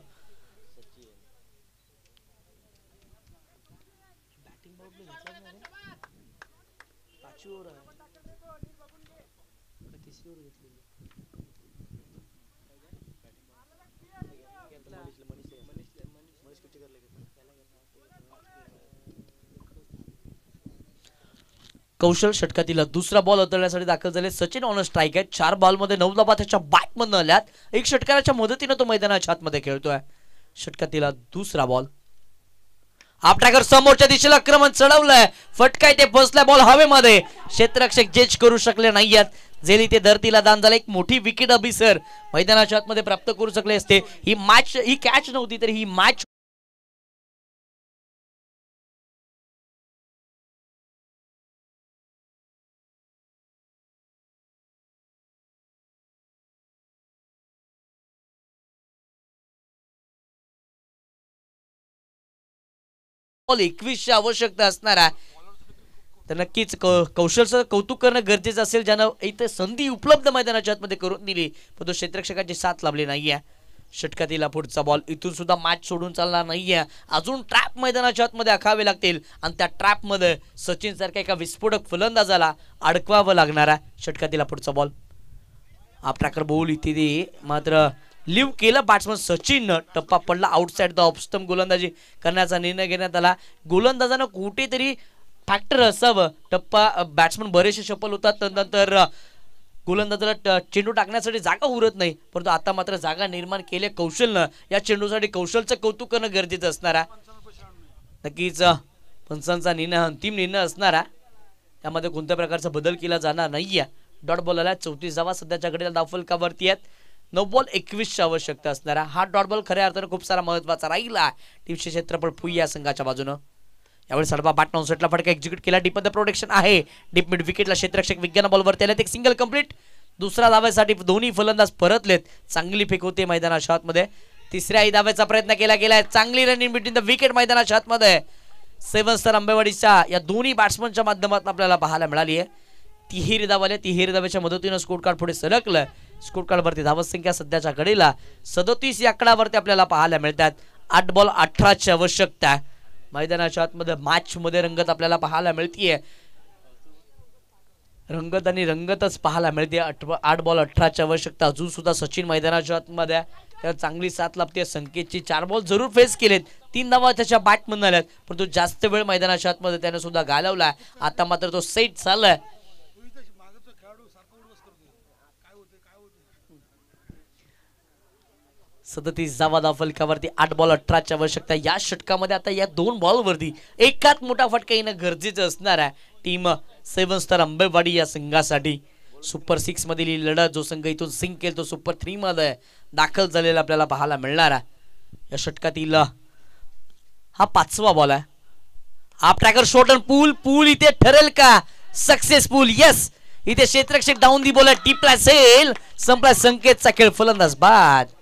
कौशल षटकातील दुसरा बॉल उतरण्यासाठी दाखल झाले. सचिन ऑन स्ट्राईक आहे. 4 बॉलमध्ये 9 धावा त्याच्या बॅटमधून आल्यात. एक षटकाराच्या मदतीनं तो मैदानाच्या आतमध्ये खेळतोय. षटकातील दुसरा बॉल. हाफ ट्रॅकर समोरच्या दिशेला आक्रमण चढवलंय. फटका इथे फसलाय. बॉल हवेमध्ये. क्षेत्ररक्षक जज करू शकले नाहीयेत. जेली ते धरतीला दान झालं. एक मोठी विकेट अभिसर मैदानाच्या आतमध्ये प्राप्त करू शकले असते. ही कॅच नव्हती तर ही मॅच बॉल 21ची आवश्यकता असणार आहे. तर नक्कीच कौशलचं कौतुक करणं गरजेचं असेल. ज्यानं इथे संधी उपलब्ध मैदानाच्या आतमध्ये करून दिली पण तो क्षेत्ररक्षकाची साथ लाभली नाहीये. षटकातील पुढचा बॉल. इथून सुद्धा मॅच सोडून चालणार नाहीये. अजून ट्रॅप मैदानाच्या आतमध्ये आखावे लागतील आणि त्या ट्रॅप मध्ये सचिन सारख्या एका विस्फोटक फलंदाजाला अडकवावं लागणार आहे. षटकातील पुढचा बॉल. हाफ ट्रॅकर बॉल इथे मात्र लिव्ह केलं बॅट्समन सचिन. टप्पा पडला. आउटसाइड द ऑफ स्टंप गोलंदाजी करण्याचा निर्णय घेण्यात आला. गोलंदाजानं कुठेतरी फॅक्टर असावं. टप्पा बॅट्समन बरेचसे सफल होतात. नंतर गोलंदाजाला चेंडू टाकण्यासाठी जागा उरत नाही. परंतु आता मात्र जागा निर्माण केली कौशलनं. या चेंडूसाठी कौशलचं कौतुक करणं गरजेचं असणार आहे. नक्कीच पंचांचा निर्णय अंतिम निर्णय असणार आहे. त्यामध्ये कोणत्या प्रकारचा बदल केला जाणार नाहीये. डॉट बॉल आला. 34 धावा सध्याच्या घडीला धावफलकावरती आहेत. 9 बॉल 21ची आवश्यकता असणारा हा डॉट बॉल खऱ्या अर्थानं खूप सारा महत्वाचा राहिला टीमचे क्षेत्रफळ पुया संघाच्या बाजूनं. यावेळी सडबा बॅट नॉनसेटला फटका एक्झिक्यूट केला. डीप मध्ये प्रोटेक्शन आहे. डीप मिड विकेटला क्षेत्ररक्षक विज्ञान बॉलवरती आलेत. एक सिंगल कंप्लीट. दुसऱ्या धाव्यासाठी दोन्ही फलंदाज परतलेत. चांगली फेक होते मैदानाच्या आतमध्ये. तिसऱ्याही धाव्याचा प्रयत्न केला गेलाय. चांगली run in between the wicket मैदानाच्या आतमध्ये 7 स्टार आंबेवाडीच्या या दोन्ही बॅट्समनच्या माध्यमातून आपल्याला पाहायला मिळाली आहे. तिहेरी धावाल्या. तिहेरी धाव्याच्या मदतीनं स्कोर कार्ड पुढे सरकलं. स्कोर कार्डवरती धावत संख्या सध्याच्या घडीला 37 या आकड्यावरती आपल्याला पाहायला मिळतात. 8 बॉल 18ची आवश्यकता आहे. मैदानाच्या आतमध्ये मॅच मध्ये रंगत आपल्याला पाहायला मिळतीये. रंगत आणि रंगतच पाहायला मिळते. 8 बॉल 18ची आवश्यकता. अजून सुद्धा सचिन मैदानाच्या आतमध्ये त्याला चांगली साथ लाभते. संकेतची 4 बॉल जरूर फेस केलेत, 3 धावा त्याच्या बॅटमधून आल्यात, परंतु जास्त वेळ मैदानाच्या आतमध्ये त्याने सुद्धा घालवला. आता मात्र तो सेट झालाय. सदतीस धावा फलकावरती, 8 बॉल 18ची आवश्यकता या षटकामध्ये. आता या 2 बॉलवरती एकात मोठा फटका येणं गरजेचं असणार आहे टीम 7 स्टार आंबेवाडी या संघासाठी. सुपर 6 मधील ही लढत जो संघ इथून सिंक केल तो सुपर 3 मध्ये दाखल झालेला आपल्याला पाहायला मिळणार आहे. या षटकातील हा 5वा बॉल आहे. हाफ ट्रॅकर शॉट अँड पूल इथे ठरेल का सक्सेसफुल? यस, इथे क्षेत्ररक्षक डाऊन दी बॉल टिपला असेल. संपला संकेतचा खेळ, फलंदाज बाद.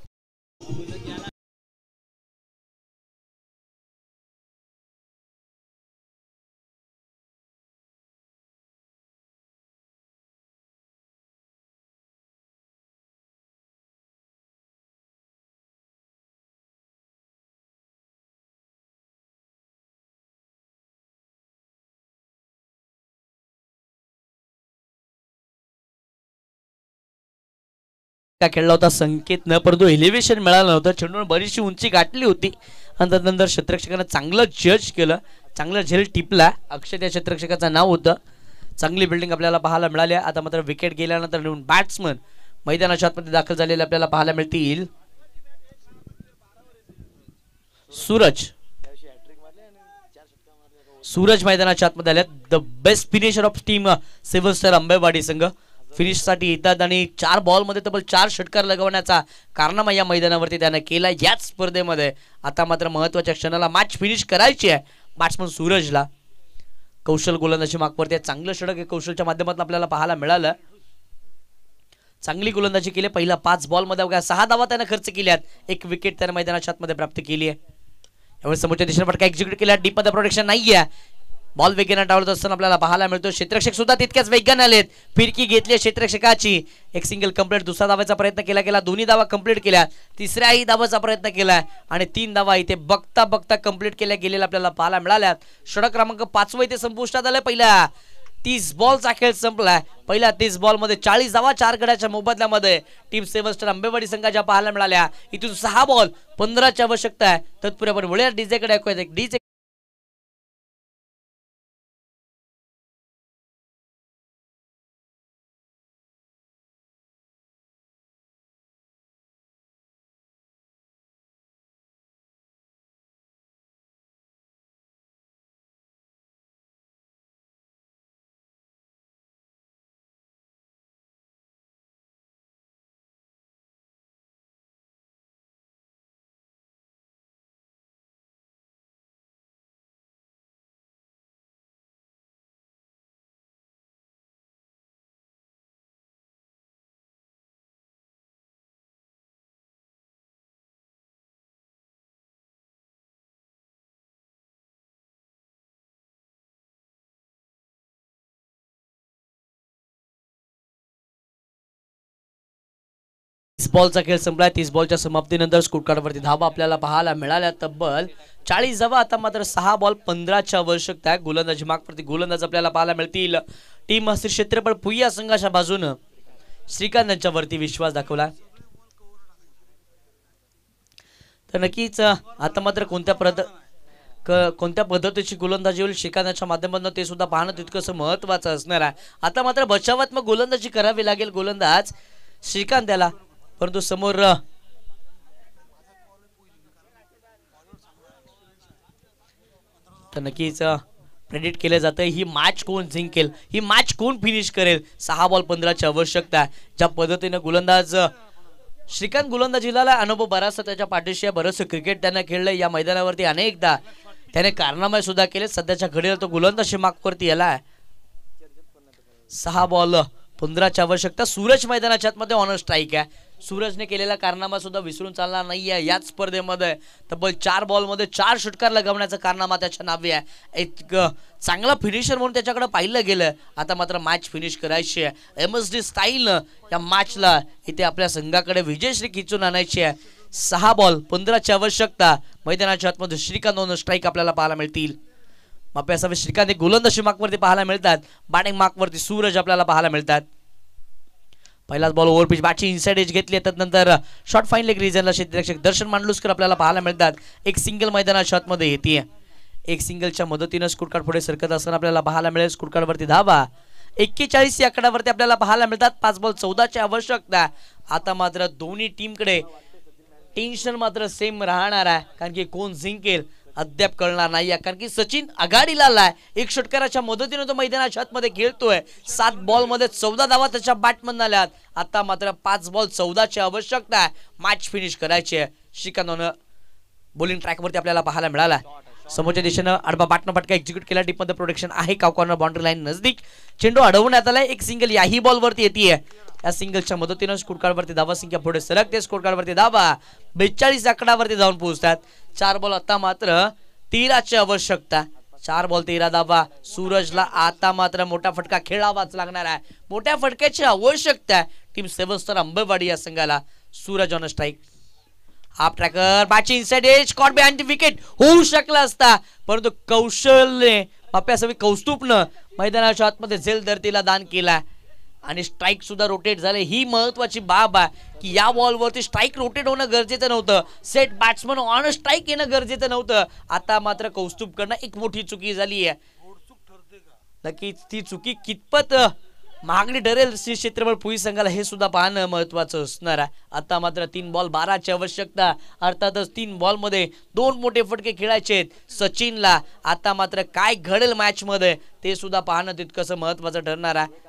खेळला होता संकेत न, परंतु एलिव्हेशन मिळालं नव्हतं. चेंडूवर बरीचशी उंची गाठली होती आणि त्यानंतर क्षेत्ररक्षकानं चांगलं जज केलं, चांगलं झेल टिपला. अक्षय त्या क्षेत्ररक्षकाचं नाव होतं. चांगली बिल्डिंग आपल्याला पाहायला मिळाली. आता मात्र विकेट गेल्यानंतर नवीन बॅट्समन मैदानाच्या आतमध्ये दाखल झालेले आपल्याला पाहायला मिळतील. सूरज मैदानाच्या आतमध्ये आल्यात. The best finisher of team 7 star Ambewadi संघ फिनिश साठी येतात आणि 4 बॉल मध्ये तब्बल 4 षटकार लगवण्याचा कारनामा या मैदानावरती त्याने केला याच स्पर्धेमध्ये. आता मात्र महत्वाच्या क्षणाला मॅच फिनिश करायची आहे बॅट्समन सूरजला. कौशल गोलंदाजी मागवरती चांगलं षटक कौशलच्या माध्यमातून आपल्याला पाहायला मिळालं. चांगली गोलंदाजी केली. पहिला 5 बॉल मध्ये अवघ्या 6 धावा त्याने खर्च केल्यात. 1 विकेट त्याने मैदानाच्या आतमध्ये प्राप्त केली आहे. यावेळी समोरच्या दिशेने फटका एक्झिक्यूट केला. डीप मध्ये प्रोटेक्शन नाहीये. बॉल वेगाने डावलत असताना आपल्याला पाहायला मिळतो. क्षेत्ररक्षक सुद्धा तितक्याच वेगाने आलेत. फिरकी घेतली क्षेत्ररक्षकाची. एक सिंगल कंप्लीट. दुसरा धावाचा प्रयत्न केला. दोन्ही धावा कंप्लीट केल्या. तिसऱ्याही धावाचा प्रयत्न केला आणि 3 धावा इथे बघता बघता कंप्लीट केल्या गेलेल्या आपल्याला पाहायला मिळाल्यात. षटक क्रमांक 5 इथे संपुष्टात आलं. पहिला 30 बॉलचा खेळ संपलाय. पहिल्या 30 बॉल मध्ये 40 धावा 4 गड्याच्या मोबदल्यामध्ये टीम 7 स्टार आंबेवाडी संघाच्या पाहायला मिळाल्या. इथून 6 बॉल 15ची आवश्यकता आहे. तत्पूर्वी आपण वळूया डीजेकडे ऐकूया. डीजे बॉलचा खेळ संपलाय. 30 बॉलच्या समाप्तीनंतर स्कोरकार्डवरती धावा आपल्याला पाहायला मिळाल्या तब्बल 40 धावा. आता मात्र 6 बॉल 15ची आवश्यकता आहे. गोलंदाजी मागप्रती गोलंदाज आपल्याला पाहायला मिळतील. टीम श्री क्षेत्रफळ भुईया संघाच्या बाजूने श्रीकांत यांच्यावरती विश्वास दाखवला. तर नक्कीच आता मात्र कोणत्या पद्धतीची गोलंदाजी होईल श्रीकांतच्या माध्यमातून ते सुद्धा पाहणं तितकंच महत्वाचं असणार आहे. आता मात्र बचावात्मक गोलंदाजी करावी लागेल गोलंदाज श्रीकांत याला, परंतु समोर तर नक्कीच प्रेडिक्ट केलं जातं ही मॅच कोण जिंकेल, ही मॅच कोण फिनिश करेल. 6 बॉल 15ची आवश्यकता आहे. ज्या पद्धतीने गोलंदाज श्रीकांत गोलंदाजीला अनुभव बराचसा त्याच्या पाठीशी बरंच क्रिकेट त्याने खेळलं या मैदानावरती. अनेकदा त्याने कारनामे सुद्धा केले. सध्याच्या घडीला तो गोलंदाजी मागवरती आलाय. 6 बॉल 15ची आवश्यकता. सूरज मैदानाच्या आतमध्ये ऑन स्ट्राईक आहे. सूरजने केलेला कारनामा सुद्धा विसरून चालणार नाहीये. याच स्पर्धेमध्ये तब्बल 4 बॉल मध्ये 4 षटकार लगवण्याचा कारनामा त्याच्या नावे आहे. एक चांगला फिनिशर म्हणून त्याच्याकडे पाहिलं गेलं. आता मात्र मॅच फिनिश करायची आहे. MSD स्टाईल या मॅचला इथे आपल्या संघाकडे विजयश्री खिचून आणायची आहे. 6 बॉल 15ची आवश्यकता. मैदानाच्या आतमध्ये श्रीकांत ऑन स्ट्राईक आपल्याला पाहायला मिळतील. असावे श्रीकांत गोलंदाजी मागवरती पाहायला मिळतात. बॅटिंग मागवरती सूरज आपल्याला पाहायला मिळतात. पहिलाच बॉल ओव्हर पिच बॅटची इनसाइड एज घेतली त्यानंतर शॉर्ट फाईन लेग रिजनला क्षेत्ररक्षक दर्शन मांडलुसकर आपल्याला पाहायला मिळतात. एक सिंगल मैदानात शॉट मध्ये येते. एक सिंगलच्या मदतीनं स्कोर कार्ड पुढे सरकत असताना आपल्याला पाहायला मिळेल. स्कोर कार्ड वरती धावा 41 या आकड्यावरती आपल्याला पाहायला मिळतात. 5 बॉल 14ची आवश्यकता. आता मात्र दोन्ही टीमकडे टेन्शन मात्र सेम राहणार आहे, कारण की कोण जिंकेल अद्याप कळणार नाही. कारण की सचिन आघाडीला आलाय. एक षटकाराच्या मदतीने तो मैदानाच्या आतमध्ये खेळतोय. 7 बॉल मध्ये 14 धावा त्याच्या बॅटमधून आल्यात. आता मात्र 5 बॉल 14ची आवश्यकता आहे मॅच फिनिश करायची आहे. श्रीकांतनं बॉलिंग ट्रॅकवरती आपल्याला पाहायला मिळाला. समोरच्या दिशेनं आडबा बाटनं फटका एक्झिक्यूट केला. डीप मध्ये प्रोटेक्शन आहे. काव कॉर्नर बाउंड्री लाईन नजदीक चेंडू अडवण्यात आलाय. एक सिंगल याही बॉल वरती येते. या सिंगलच्या मदतीनं स्कोर कार्ड वरती धावा संख्या पुढे सरकते. स्कोर कार्ड वरती धावा 42 आकड्यावरती जाऊन पोहोचतात. 4 बॉल आता मात्र 13ची आवश्यकता. 4 बॉल 13 धावा. सूरजला आता मात्र मोठा फटका खेळावाच लागणार आहे. मोठ्या फटक्याची आवश्यकता आहे टीम 7 स्टार अंबेवाडी या संघाला. Suraj on strike. Half tracker बॅटची inside edge caught behind the wicket होऊ शकला असता, परंतु कौशलने पाप्यासवी कौस्तुभनं मैदानाच्या आतमध्ये झेल धरतीला दान केला आणि स्ट्राईक सुद्धा रोटेट झाले. ही महत्वाची बाब आहे की या बॉलवरती स्ट्राईक रोटेट होणं गरजेचं नव्हतं. सेट बॅट्समन ऑन स्ट्राईक येणं गरजेचं नव्हतं. आता मात्र कौस्तुभकडनं एक मोठी चुकी झाली आहे. नक्कीच ती चुकी कितपत मागणी ठरेल क्षेत्रफळ पुई संघाला हे सुद्धा पाहणं महत्वाचं असणार आहे. आता मात्र 3 बॉल 12ची आवश्यकता. अर्थातच 3 बॉल मध्ये 2 मोठे फटके खेळायचे आहेत सचिनला. आता मात्र काय घडेल मॅच मध्ये ते सुद्धा पाहणं तितकंसं महत्वाचं ठरणार आहे.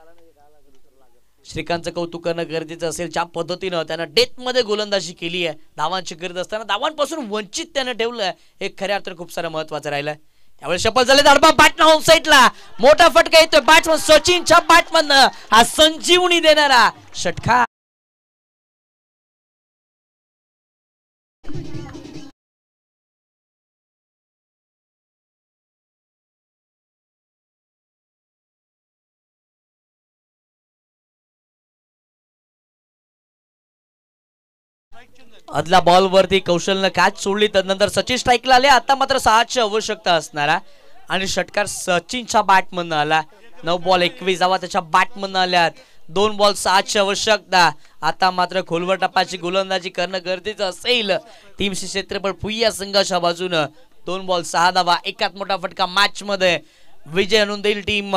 श्रीकांतचं कौतुक करणं गरजेचं असेल. ज्या पद्धतीनं त्यानं डेथ मध्ये गोलंदाजी केली आहे, धावांची करीत असताना धावांपासून वंचित त्यानं ठेवलं, एक खऱ्या अर्थानं खूप सारं महत्वाचं राहिलं. त्यावेळी शपल झाले अडबा बॅट ऑफ साईडला मोठा फटका येतोय बॅट्समन सचिनच्या बॅटमधनं. हा संजीवनी देणारा षटकार. आदल्या बॉल वरती कौशलनं कॅच सोडली, त्यानंतर सचिन स्ट्राईकला आले. आता मात्र 6ची आवश्यकता असणार आणि षटकार सचिनच्या बॅटमधनं आला. 9 बॉल 21 धावा त्याच्या बॅटमधनं आल्यात. 2 बॉल 6ची आवश्यकता. आता मात्र खोलवर टप्प्याची गोलंदाजी करणं गरजेचं असेल टीम क्षेत्रफळ पुई संघाच्या बाजूनं. 2 बॉल 6 धावा. एकात मोठा फटका मॅच मध्ये विजय आणून देईल टीम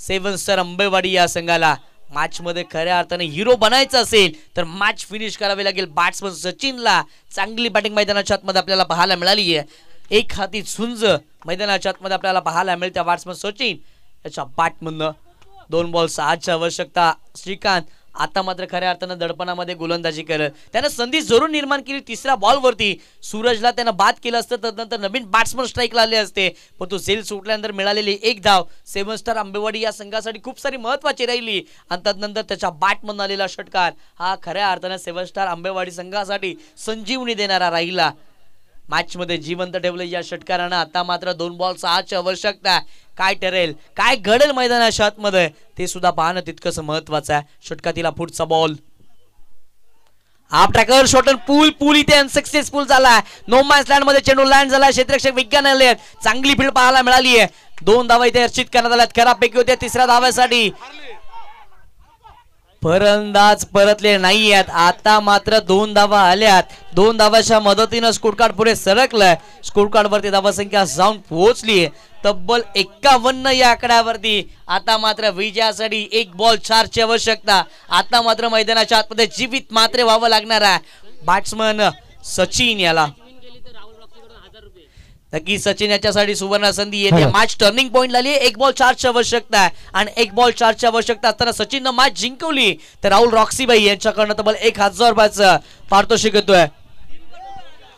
7 स्टार अंबेवाडी या संघाला. मॅच मध्ये खऱ्या अर्थाने हिरो बनायचं असेल तर मॅच फिनिश करावी लागेल. बॅट्समन सचिनला चांगली बॅटिंग मैदानाच्या आतमध्ये आपल्याला पाहायला मिळाली आहे. एक हाती झुंज मैदानाच्या आतमध्ये आपल्याला पाहायला मिळते बॅट्समन सचिन याच्या बॅटमधनं. 2 बॉल 6ची आवश्यकता. श्रीकांत आता मात्र खऱ्या अर्थानं दडपणामध्ये गोलंदाजी करत त्यानं संधी जरूर निर्माण केली. 3ऱ्या बॉल वरती सूरजला त्यानं बाद केलं असतं, त्यानंतर नवीन बॅट्समन स्ट्राईकला आले असते, पण तो झेल सुटल्यानंतर मिळालेली एक धाव 7 स्टार अंबेवाडी या संघासाठी खूप सारी महत्वाची राहिली. आणि त्यानंतर त्याच्या बॅटमधून आलेला षटकार हा खऱ्या अर्थानं 7 स्टार अंबेवाडी संघासाठी संजीवनी देणारा राहिला. मॅच मध्ये जिवंत ठेवलं या षटकारानं. आता मात्र 2 बॉल 6ची आवश्यकता. काय ठरेल, काय घडेल मैदानाच्या आतमध्ये ते सुद्धा पाहणं तितकंच महत्वाचं आहे. षटकातीला पुढचा बॉल हाफ ट्रॅकर शॉर्टन पूल इथे अनसक्सेसफुल झाला. नो मॅच लँड मध्ये चेंडू लँड झाला. क्षेत्ररक्षक विज्ञान आले. चांगली फील्ड पाहायला मिळाली आहे. 2 धावा इथे अर्चित करण्यात आल्यात. खराब पैकी होत्या 3ऱ्या धाव्यासाठी. फलंदाज परतले नाही आहेत. आता मात्र 2 धावा आल्यात. 2 धावाच्या मदतीनं स्कोर कार्ड पुढे सरकलंय. स्कोर कार्ड वरती धावा संख्या जाऊन पोहोचली तब्बल 51 या आकड्यावरती. आता मात्र विजयासाठी 1 बॉल 4ची आवश्यकता. आता मात्र मैदानाच्या आतमध्ये जीवित मात्र व्हावं लागणार आहे बॅट्समन सचिन याला. नक्की सचिन याच्यासाठी सुवर्ण संधी येते. मॅच टर्निंग पॉइंट झाली. 1 बॉल 4ची आवश्यकता आहे आणि 1 बॉल 4ची आवश्यकता असताना सचिननं मॅच जिंकवली तर राहुल रॉक्सीबाई यांच्याकडनं तब्बल 1000 रुपयाचं पारितोषिक येतोय.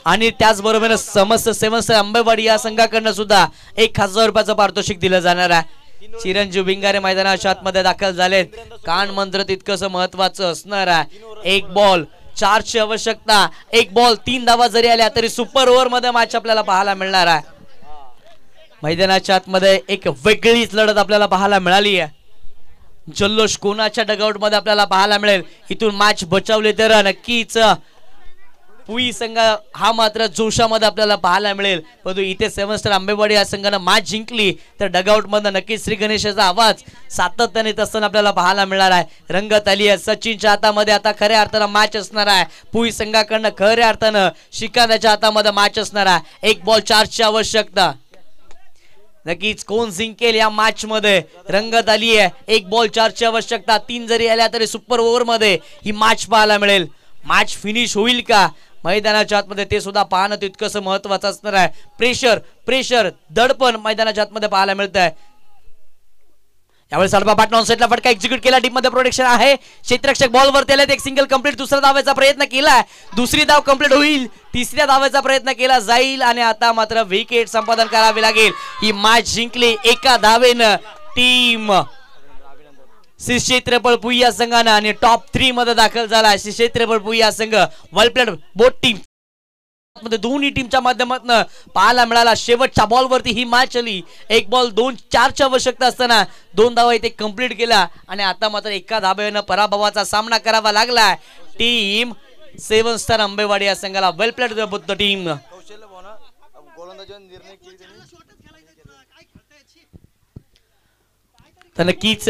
आणि त्याचबरोबर समस्त 7 स्टार अंबेवाडी या संघाकडनं सुद्धा 1000 रुपयाचं पारितोषिक दिलं जाणार आहे. चिरंजीव भिंगारे मैदानाच्या आतमध्ये दाखल झालेत. कान मंत्र तितकंसं महत्वाचं असणार आहे. 1 बॉल 4ची आवश्यकता. 1 बॉल 3 धावा जरी आल्या तरी सुपर ओव्हर मध्ये मॅच आपल्याला पाहायला मिळणार आहे. मैदानाच्या आतमध्ये एक वेगळीच लढत आपल्याला पाहायला मिळाली आहे. जल्लोष कोणाच्या डगआउट मध्ये आपल्याला पाहायला मिळेल. इथून मॅच बचावले तर नक्कीच पुई संघ हा मात्र जोशामध्ये आपल्याला पाहायला मिळेल, परंतु इथे 7 स्टार आंबेवाडी या संघानं मॅच जिंकली तर डगआउट मधनं नक्कीच श्री गणेशाचा आवाज सातत्याने येत असताना आपल्याला पाहायला मिळणार आहे. रंगत आली आहे सचिनच्या हातामध्ये, आता खऱ्या अर्थानं मॅच असणार आहे. पुई संघाकडनं खऱ्या अर्थानं शिकाऱ्याच्या हातामध्ये मॅच असणार आहे. 1 बॉल 4 ची आवश्यकता. नक्कीच कोण जिंकेल या मॅच मध्ये रंगत आली आहे. 1 बॉल 4 ची आवश्यकता. 3 जरी आल्या तरी सुपर ओव्हर मध्ये ही मॅच पाहायला मिळेल. मॅच फिनिश होईल का मैदानाच्या आतमध्ये ते सुद्धा पाहणं तितकंच महत्वाचं असणार आहे. प्रेशर दडपण मैदानाच्या आतमध्ये पाहायला मिळत आहे. यावेळी सलबा पाटण ऑन साइडला फटका एक्झिक्यूट केला. टीम मध्ये प्रोटेक्शन आहे. क्षेत्ररक्षक बॉलवर त्याला एक सिंगल कंप्लीट. दुसऱ्या धावेचा प्रयत्न केलाय. दुसरी धाव कंप्लीट होईल. तिसऱ्या धावेचा प्रयत्न केला जाईल आणि आता मात्र विकेट संपादन करावे लागेल. ही मॅच जिंकली एका धावेनं टीम श्री क्षेत्रफळ पुई संघानं आणि टॉप 3 मध्ये दाखल झाला श्री क्षेत्रफळ पुई संघ. वेल प्लेड बोथ टीम मध्ये दोन्ही टीमच्या माध्यमातून पाहायला मिळाला. शेवटच्या बॉलवरती ही मॅच आली. 1 बॉल 2-4 ची आवश्यकता असताना 2 धावा इथे कंप्लीट केला आणि आता मात्र एका धाब्यानं पराभवाचा सामना करावा लागला टीम 7 स्टार आंबेवाडी या संघाला. वेल प्लेड बोथ द टीम. तर नक्कीच